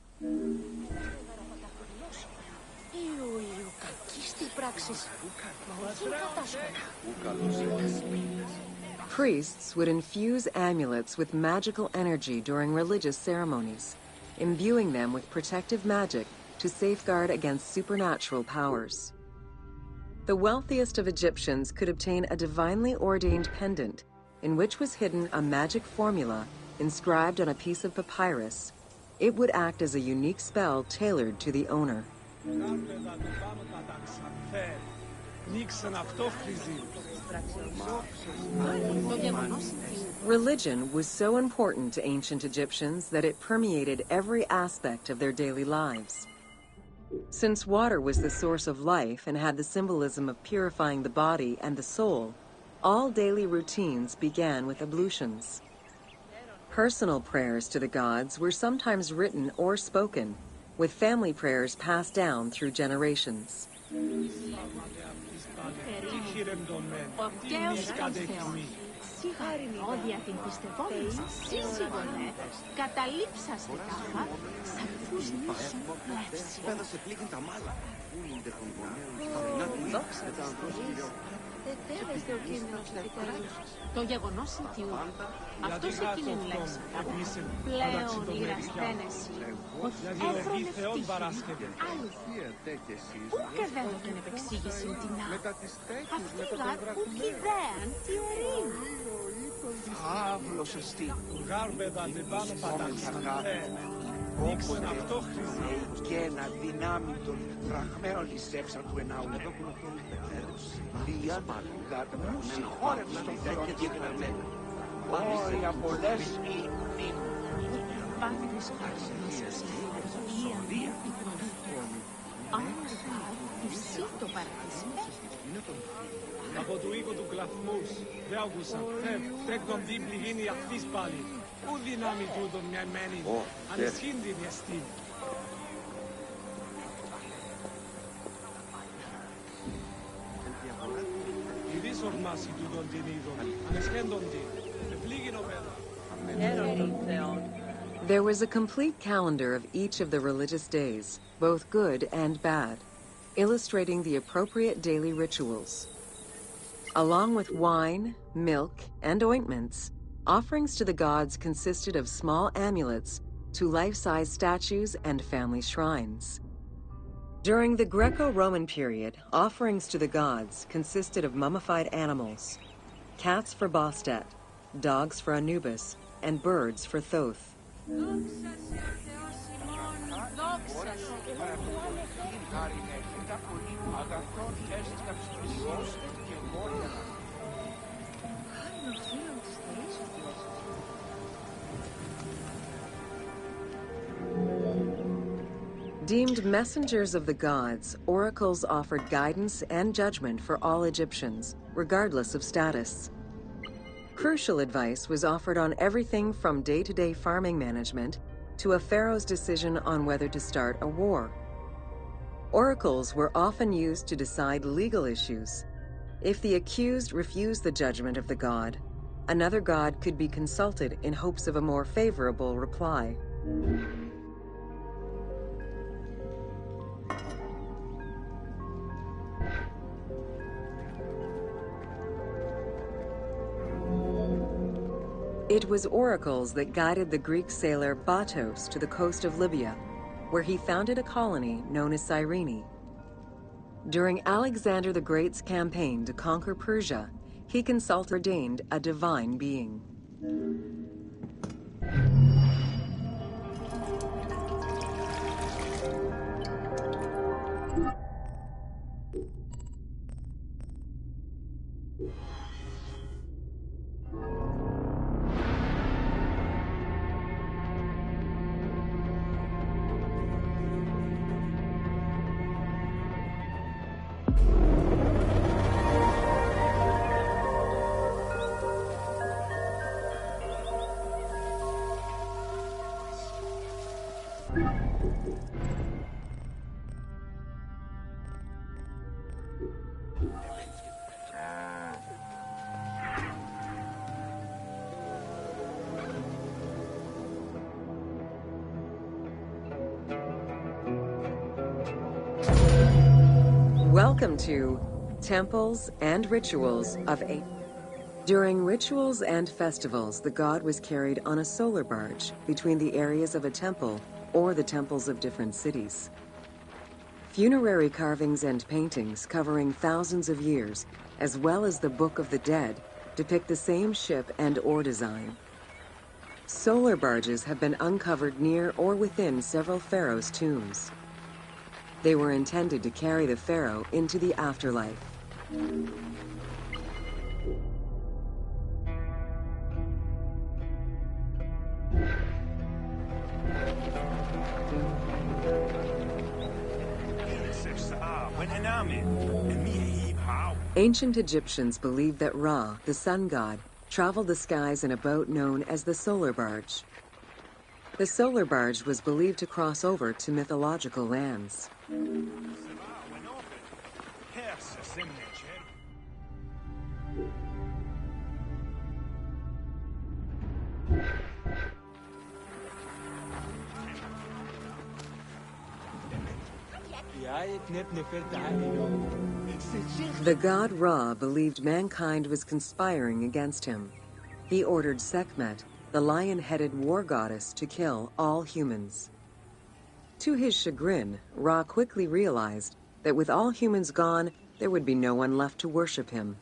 Priests would infuse amulets with magical energy during religious ceremonies, imbuing them with protective magic to safeguard against supernatural powers. The wealthiest of Egyptians could obtain a divinely ordained pendant in which was hidden a magic formula inscribed on a piece of papyrus. It would act as a unique spell tailored to the owner. Religion was so important to ancient Egyptians that it permeated every aspect of their daily lives. Since water was the source of life and had the symbolism of purifying the body and the soul, all daily routines began with ablutions. Personal prayers to the gods were sometimes written or spoken, with family prayers passed down through generations. Το γεγονός ότι αυτός εκείνη λέξη πλέον η ραστένεση έφρονε ευτυχή Πού και δεν την επεξήγηση την αυτήγαν που κι ιδέαν τι ορείου Αύλος εστί. Γάρμπεδα την πάνω πατάξα. Όποτε και ένα δυνάμει των φραγμένων λησέψαν του ενάου Λίαν, γαρμούς συγχώρευσαν τον Θεό και γραμμένα. Όρια πολλές η μνήμη. Πάντως άρχισες η ανάπτυξη. Όμως εσύ το παρατησμένος. Από του οίκου του κλαθμούς, δε άκουσα, τέκτον δίπλη γίνει αυτής πάλι. Ου δυνάμει τούτον μια εμένη, ανεσχύντη διαστή. Ιδίς ορμάσει τούτον την είδον, ανεσχέντον την, ευλίγην ο πέρα. Έρον των Θεών. There was a complete calendar of each of the religious days, both good and bad, illustrating the appropriate daily rituals. Along with wine, milk, and ointments, offerings to the gods consisted of small amulets to life-size statues and family shrines. During the Greco-Roman period, offerings to the gods consisted of mummified animals, cats for Bastet, dogs for Anubis, and birds for Thoth. Deemed messengers of the gods, oracles offered guidance and judgment for all Egyptians, regardless of status. Crucial advice was offered on everything from day-to-day farming management to a pharaoh's decision on whether to start a war. Oracles were often used to decide legal issues. If the accused refused the judgment of the god, another god could be consulted in hopes of a more favorable reply. It was oracles that guided the Greek sailor Batos to the coast of Libya, where he founded a colony known as Cyrene. During Alexander the Great's campaign to conquer Persia, he ordained a divine being. Welcome to Temples and Rituals of Ape. During rituals and festivals, the god was carried on a solar barge between the areas of a temple or the temples of different cities. Funerary carvings and paintings covering thousands of years, as well as the Book of the Dead, depict the same ship and oar design. Solar barges have been uncovered near or within several pharaohs' tombs. They were intended to carry the pharaoh into the afterlife. Ancient Egyptians believed that Ra, the sun god, traveled the skies in a boat known as the solar barge. The solar barge was believed to cross over to mythological lands. The god Ra believed mankind was conspiring against him. He ordered Sekhmet, the lion-headed war goddess, to kill all humans. To his chagrin, Ra quickly realized that with all humans gone, there would be no one left to worship him.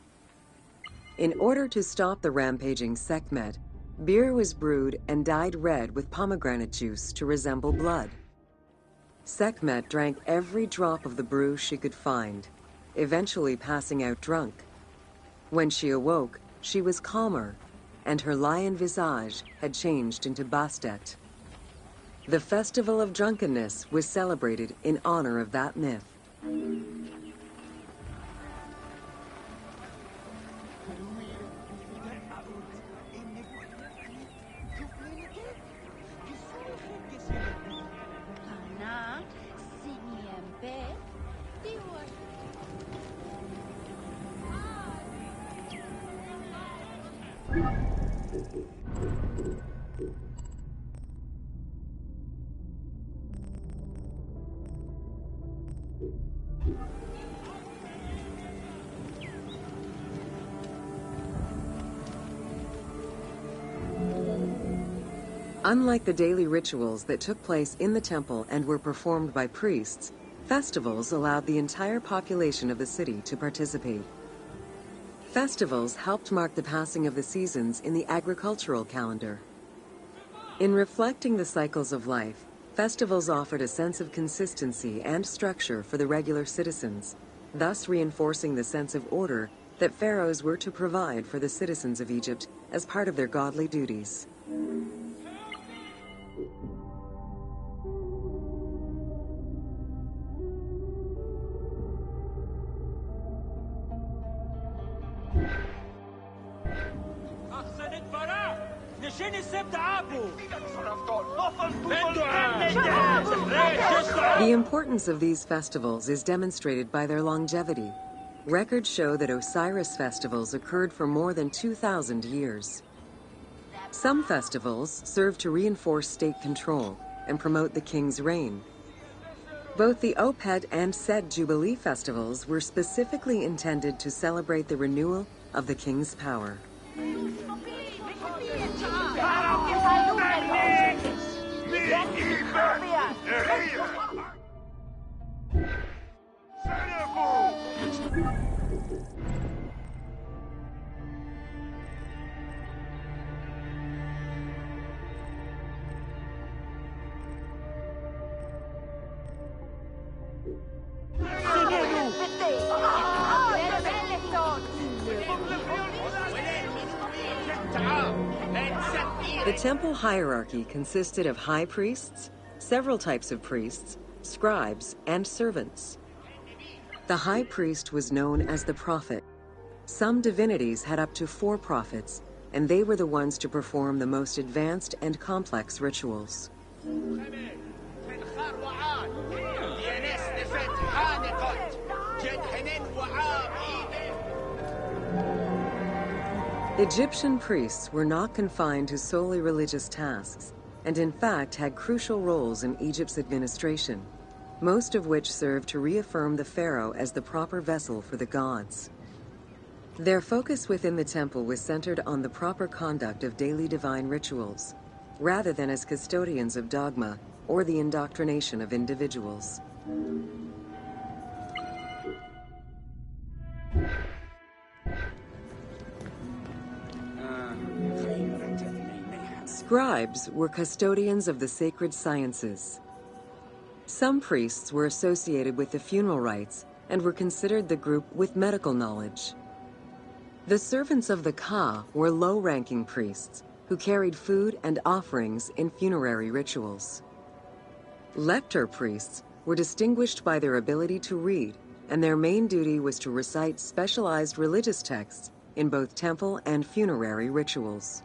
In order to stop the rampaging Sekhmet, Beer was brewed and dyed red with pomegranate juice to resemble blood. Sekhmet drank every drop of the brew she could find, eventually passing out drunk. When she awoke, she was calmer, and her lion visage had changed into Bastet. The Festival of Drunkenness was celebrated in honor of that myth. Unlike the daily rituals that took place in the temple and were performed by priests, festivals allowed the entire population of the city to participate. Festivals helped mark the passing of the seasons in the agricultural calendar. In reflecting the cycles of life, festivals offered a sense of consistency and structure for the regular citizens, thus reinforcing the sense of order that pharaohs were to provide for the citizens of Egypt as part of their godly duties. The importance of these festivals is demonstrated by their longevity. Records show that Osiris festivals occurred for more than 2,000 years. Some festivals serve to reinforce state control and promote the king's reign. Both the Opet and Set Jubilee festivals were specifically intended to celebrate the renewal of the king's power. The temple hierarchy consisted of high priests, several types of priests, scribes, and servants. The high priest was known as the prophet. Some divinities had up to 4 prophets, and they were the ones to perform the most advanced and complex rituals. Egyptian priests were not confined to solely religious tasks, and in fact had crucial roles in Egypt's administration, most of which served to reaffirm the pharaoh as the proper vessel for the gods. Their focus within the temple was centered on the proper conduct of daily divine rituals, rather than as custodians of dogma or the indoctrination of individuals. Scribes were custodians of the sacred sciences. Some priests were associated with the funeral rites and were considered the group with medical knowledge. The servants of the Ka were low-ranking priests who carried food and offerings in funerary rituals. Lector priests were distinguished by their ability to read, and their main duty was to recite specialized religious texts in both temple and funerary rituals.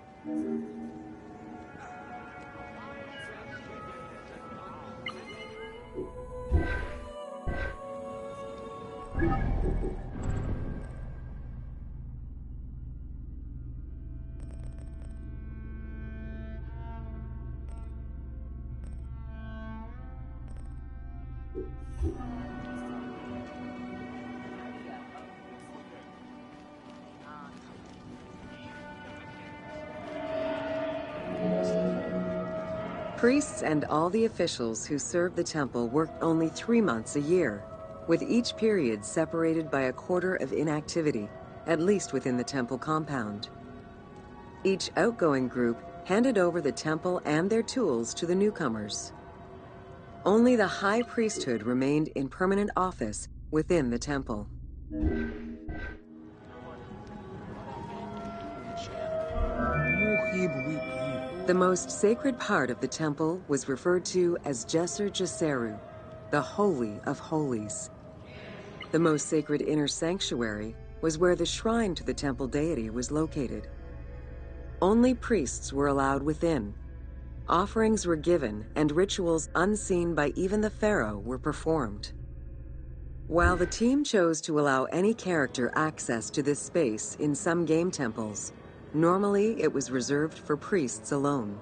Priests and all the officials who served the temple worked only 3 months a year, with each period separated by a quarter of inactivity, at least within the temple compound. Each outgoing group handed over the temple and their tools to the newcomers. Only the high priesthood remained in permanent office within the temple. The most sacred part of the temple was referred to as Jeser Jeseru, the Holy of Holies. The most sacred inner sanctuary was where the shrine to the temple deity was located. Only priests were allowed within. Offerings were given, and rituals unseen by even the pharaoh were performed. While the team chose to allow any character access to this space in some game temples, normally it was reserved for priests alone.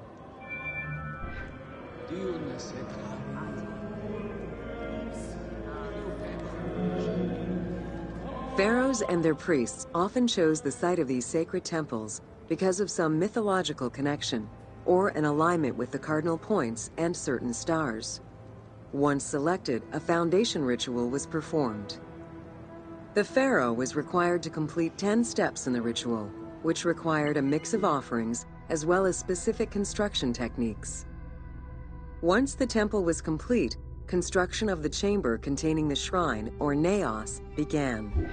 Pharaohs and their priests often chose the site of these sacred temples because of some mythological connection or an alignment with the cardinal points and certain stars. Once selected, a foundation ritual was performed. The pharaoh was required to complete 10 steps in the ritual, which required a mix of offerings as well as specific construction techniques. Once the temple was complete, construction of the chamber containing the shrine, or naos, began.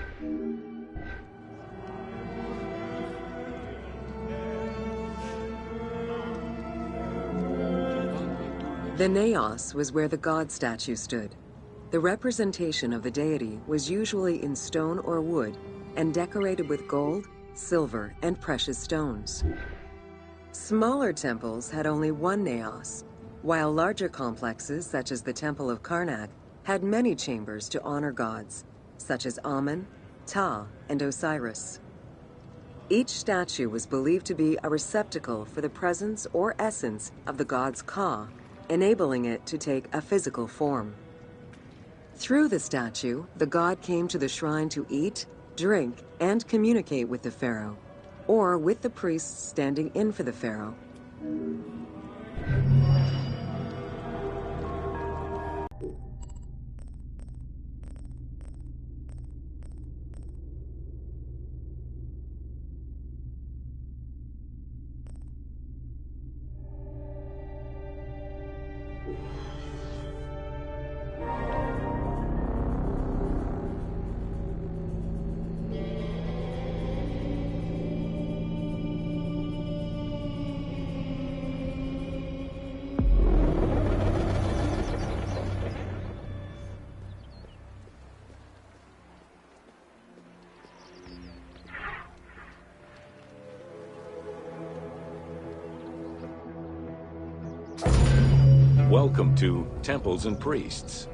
The naos was where the god statue stood. The representation of the deity was usually in stone or wood and decorated with gold, silver, and precious stones. Smaller temples had only one naos, while larger complexes, such as the Temple of Karnak, had many chambers to honor gods, such as Amun, Ptah, and Osiris. Each statue was believed to be a receptacle for the presence or essence of the god's Ka, enabling it to take a physical form. Through the statue, the god came to the shrine to eat, drink, and communicate with the pharaoh, or with the priests standing in for the pharaoh. Welcome to Temples and Priests.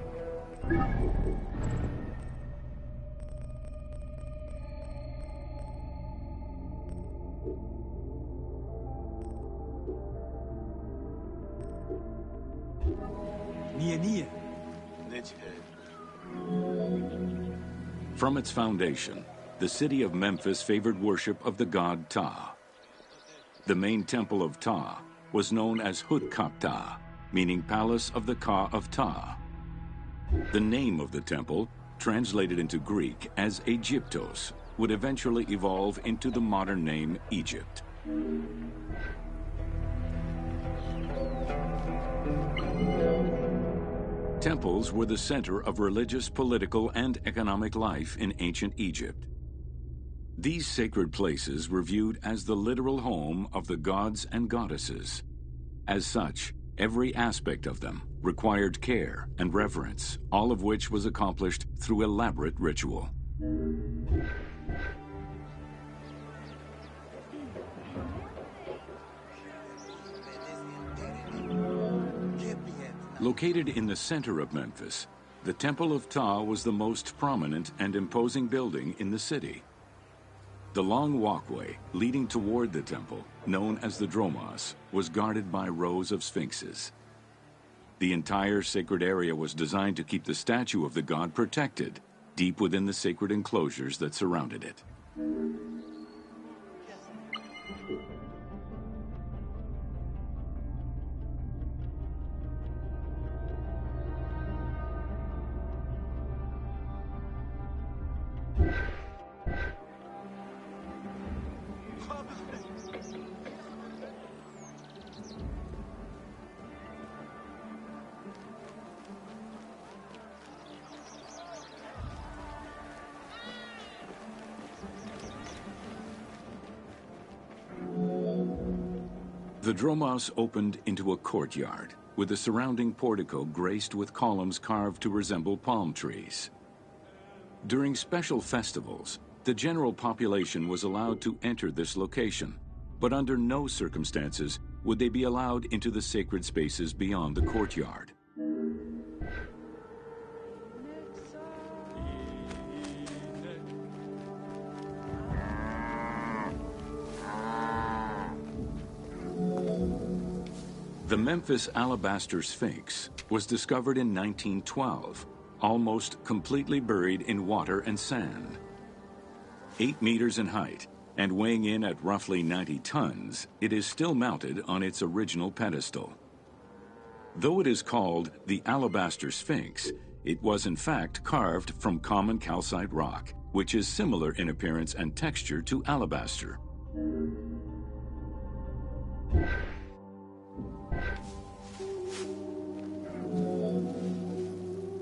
From its foundation, the city of Memphis favored worship of the god Ptah. The main temple of Ptah was known as Hutkaptah, meaning Palace of the Ka of Ptah. The name of the temple, translated into Greek as Aegyptos, would eventually evolve into the modern name Egypt. Temples were the center of religious, political, and economic life in ancient Egypt. These sacred places were viewed as the literal home of the gods and goddesses. As such, every aspect of them required care and reverence, all of which was accomplished through elaborate ritual. Located in the center of Memphis, the Temple of Ptah was the most prominent and imposing building in the city. The long walkway leading toward the temple, known as the Dromos, was guarded by rows of sphinxes. The entire sacred area was designed to keep the statue of the god protected, deep within the sacred enclosures that surrounded it. The dromos opened into a courtyard, with a surrounding portico graced with columns carved to resemble palm trees. During special festivals, the general population was allowed to enter this location, but under no circumstances would they be allowed into the sacred spaces beyond the courtyard. The Memphis Alabaster Sphinx was discovered in 1912, almost completely buried in water and sand. 8 meters in height and weighing in at roughly 90 tons, it is still mounted on its original pedestal. Though it is called the Alabaster Sphinx, it was in fact carved from common calcite rock, which is similar in appearance and texture to alabaster.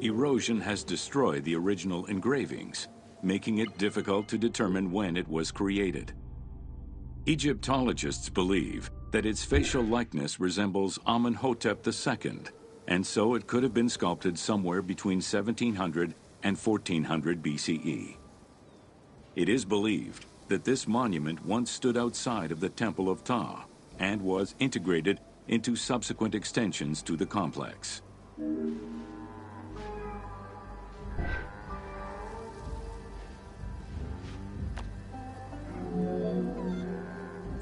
Erosion has destroyed the original engravings, making it difficult to determine when it was created. Egyptologists believe that its facial likeness resembles Amenhotep II, and so it could have been sculpted somewhere between 1700 and 1400 BCE. It is believed that this monument once stood outside of the Temple of Ptah and was integrated into subsequent extensions to the complex.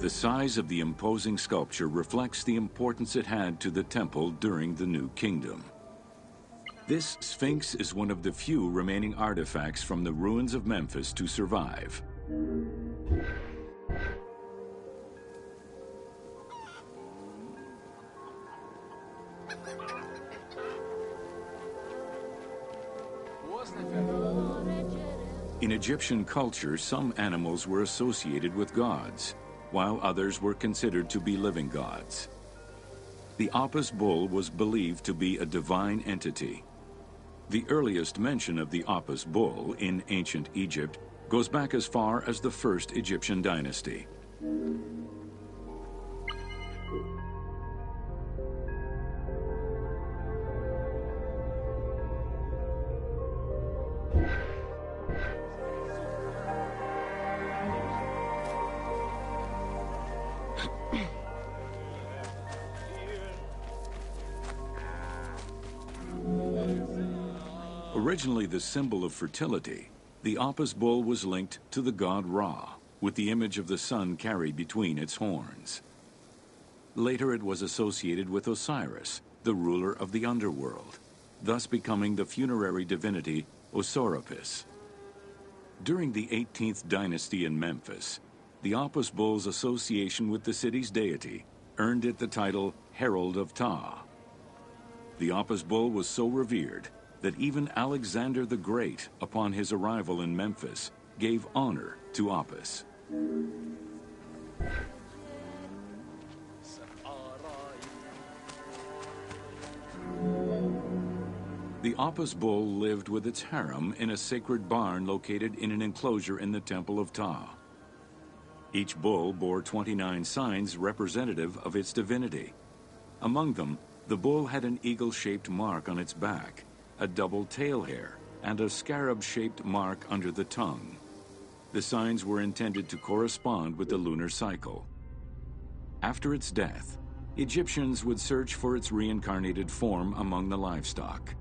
The size of the imposing sculpture reflects the importance it had to the temple during the New Kingdom. This Sphinx is one of the few remaining artifacts from the ruins of Memphis to survive. In Egyptian culture, some animals were associated with gods, while others were considered to be living gods. The Apis bull was believed to be a divine entity. The earliest mention of the Apis bull in ancient Egypt goes back as far as the first Egyptian dynasty. Originally the symbol of fertility, the Apis bull was linked to the god Ra, with the image of the sun carried between its horns. Later it was associated with Osiris, the ruler of the underworld, thus becoming the funerary divinity Osorapis. During the 18th dynasty in Memphis, the Apis bull's association with the city's deity earned it the title Herald of Ptah. The Apis bull was so revered that even Alexander the Great, upon his arrival in Memphis, gave honor to Apis. The Apis bull lived with its harem in a sacred barn located in an enclosure in the Temple of Ptah. Each bull bore 29 signs representative of its divinity. Among them, the bull had an eagle-shaped mark on its back, a double tail hair, and a scarab-shaped mark under the tongue. The signs were intended to correspond with the lunar cycle. After its death, Egyptians would search for its reincarnated form among the livestock.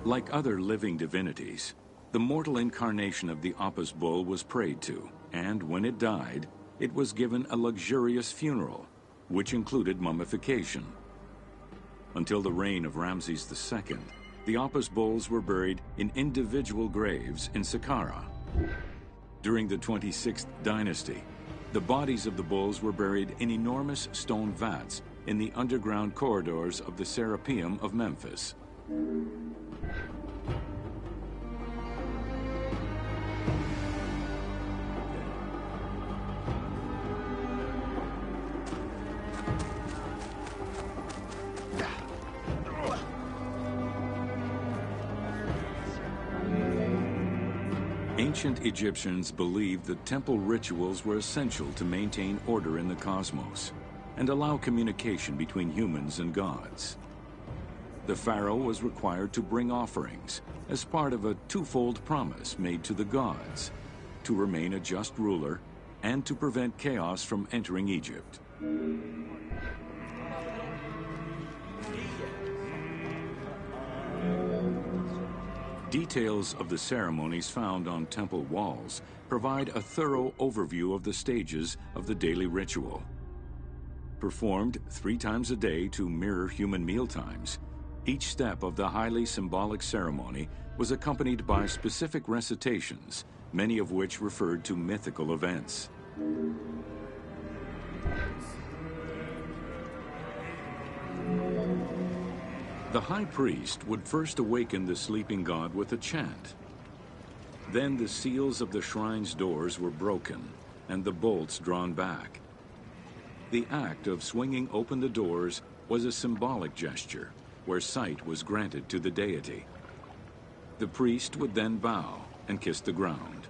Like other living divinities, the mortal incarnation of the Apis bull was prayed to, and when it died, it was given a luxurious funeral, which included mummification. Until the reign of Ramses II, the Apis bulls were buried in individual graves in Saqqara. During the 26th dynasty, the bodies of the bulls were buried in enormous stone vats in the underground corridors of the Serapeum of Memphis. Ancient Egyptians believed that temple rituals were essential to maintain order in the cosmos and allow communication between humans and gods. The pharaoh was required to bring offerings as part of a twofold promise made to the gods, to remain a just ruler and to prevent chaos from entering Egypt. Details of the ceremonies found on temple walls provide a thorough overview of the stages of the daily ritual. Performed 3 times a day to mirror human mealtimes, each step of the highly symbolic ceremony was accompanied by specific recitations, many of which referred to mythical events. The high priest would first awaken the sleeping god with a chant. Then the seals of the shrine's doors were broken and the bolts drawn back. The act of swinging open the doors was a symbolic gesture where sight was granted to the deity. The priest would then bow and kiss the ground.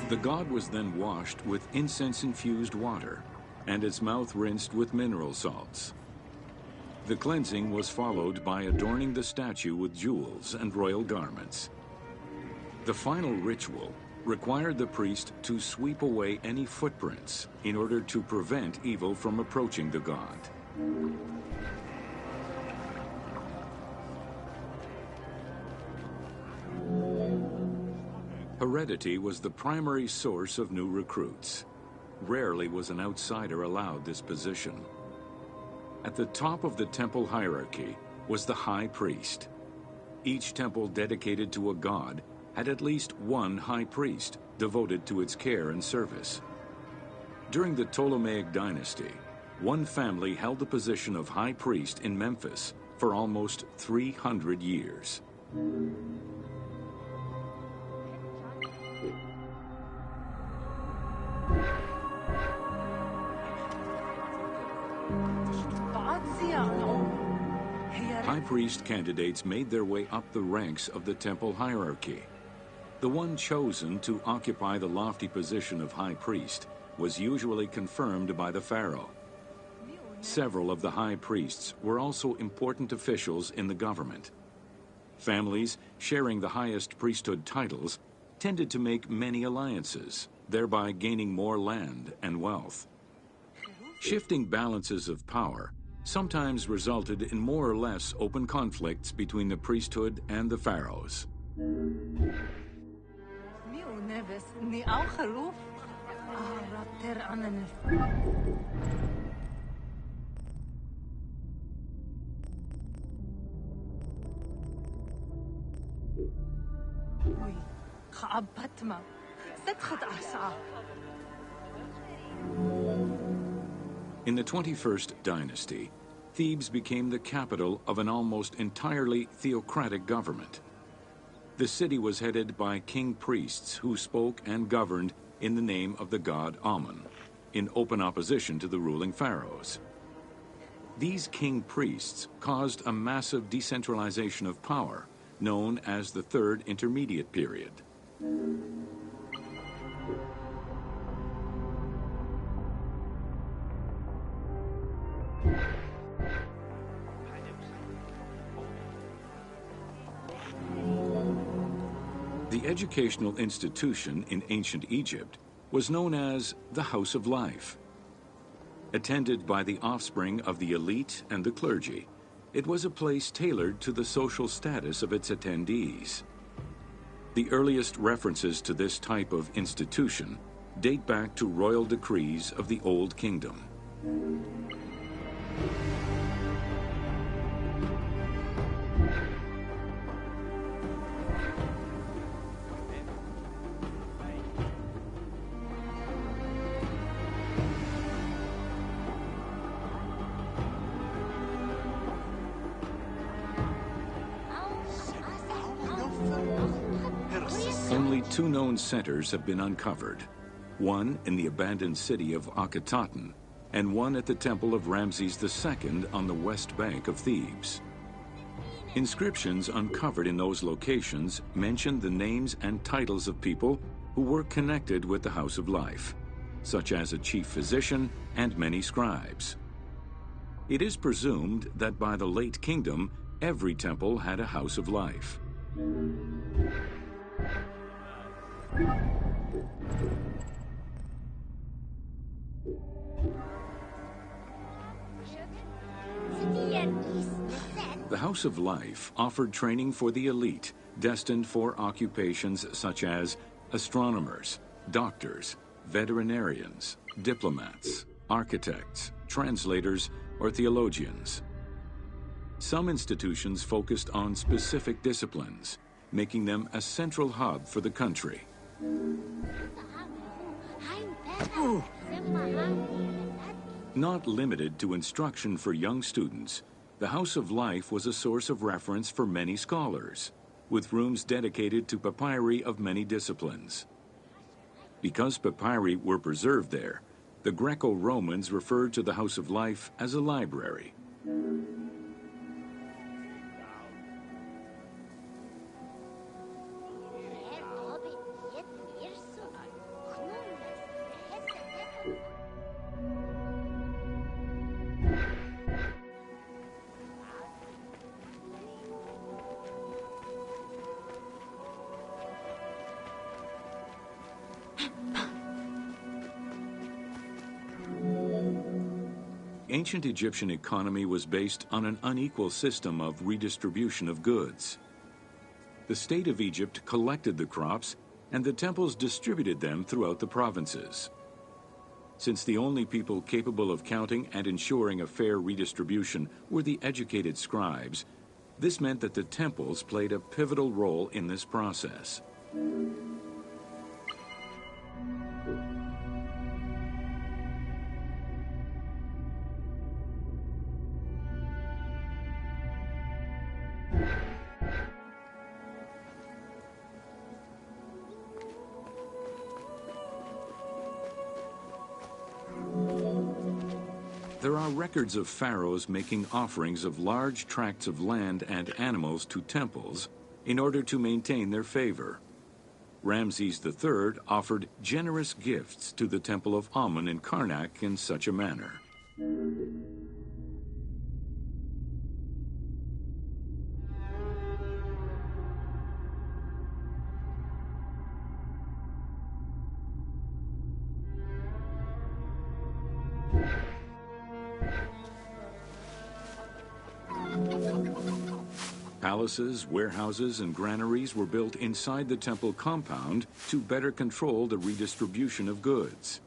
The god was then washed with incense-infused water and its mouth rinsed with mineral salts. The cleansing was followed by adorning the statue with jewels and royal garments. The final ritual required the priest to sweep away any footprints in order to prevent evil from approaching the god. Heredity was the primary source of new recruits. Rarely was an outsider allowed this position. At the top of the temple hierarchy was the high priest. Each temple dedicated to a god had at least one high priest devoted to its care and service. During the Ptolemaic dynasty, one family held the position of high priest in Memphis for almost 300 years. High priest candidates made their way up the ranks of the temple hierarchy. The one chosen to occupy the lofty position of high priest was usually confirmed by the pharaoh. Several of the high priests were also important officials in the government. Families sharing the highest priesthood titles tended to make many alliances, thereby gaining more land and wealth. Shifting balances of power sometimes resulted in more or less open conflicts between the priesthood and the pharaohs. In the 21st dynasty, Thebes became the capital of an almost entirely theocratic government. The city was headed by king priests who spoke and governed in the name of the god Amun, in open opposition to the ruling pharaohs. These king priests caused a massive decentralization of power, known as the Third Intermediate Period. The educational institution in ancient Egypt was known as the House of Life. Attended by the offspring of the elite and the clergy, it was a place tailored to the social status of its attendees. The earliest references to this type of institution date back to royal decrees of the Old Kingdom. Only 2 known centers have been uncovered, one in the abandoned city of Akhetaten, and one at the temple of Ramses II on the west bank of Thebes. Inscriptions uncovered in those locations mention the names and titles of people who were connected with the House of Life, such as a chief physician and many scribes. It is presumed that by the late kingdom, every temple had a House of Life. The House of Life offered training for the elite, destined for occupations such as astronomers, doctors, veterinarians, diplomats, architects, translators, or theologians. Some institutions focused on specific disciplines, making them a central hub for the country. Not limited to instruction for young students, the House of Life was a source of reference for many scholars, with rooms dedicated to papyri of many disciplines. Because papyri were preserved there, the Greco-Romans referred to the House of Life as a library. Ancient Egyptian economy was based on an unequal system of redistribution of goods. The state of Egypt collected the crops, and the temples distributed them throughout the provinces. Since the only people capable of counting and ensuring a fair redistribution were the educated scribes, this meant that the temples played a pivotal role in this process. There are records of pharaohs making offerings of large tracts of land and animals to temples in order to maintain their favor. Ramses III offered generous gifts to the temple of Amun in Karnak in such a manner. Palaces, warehouses, and granaries were built inside the temple compound to better control the redistribution of goods.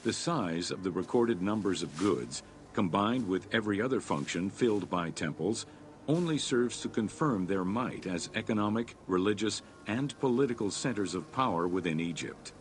The size of the recorded numbers of goods, combined with every other function filled by temples, only serves to confirm their might as economic, religious, and political centers of power within Egypt.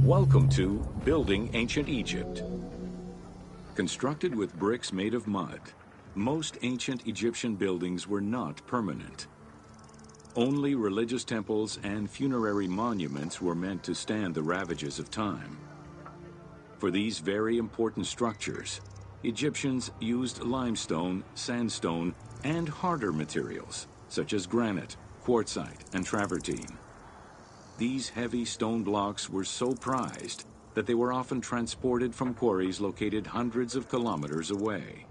Welcome to Building Ancient Egypt. Constructed with bricks made of mud, most ancient Egyptian buildings were not permanent. Only religious temples and funerary monuments were meant to stand the ravages of time. For these very important structures, Egyptians used limestone, sandstone, and harder materials, such as granite, quartzite, and travertine. These heavy stone blocks were so prized that they were often transported from quarries located hundreds of kilometers away.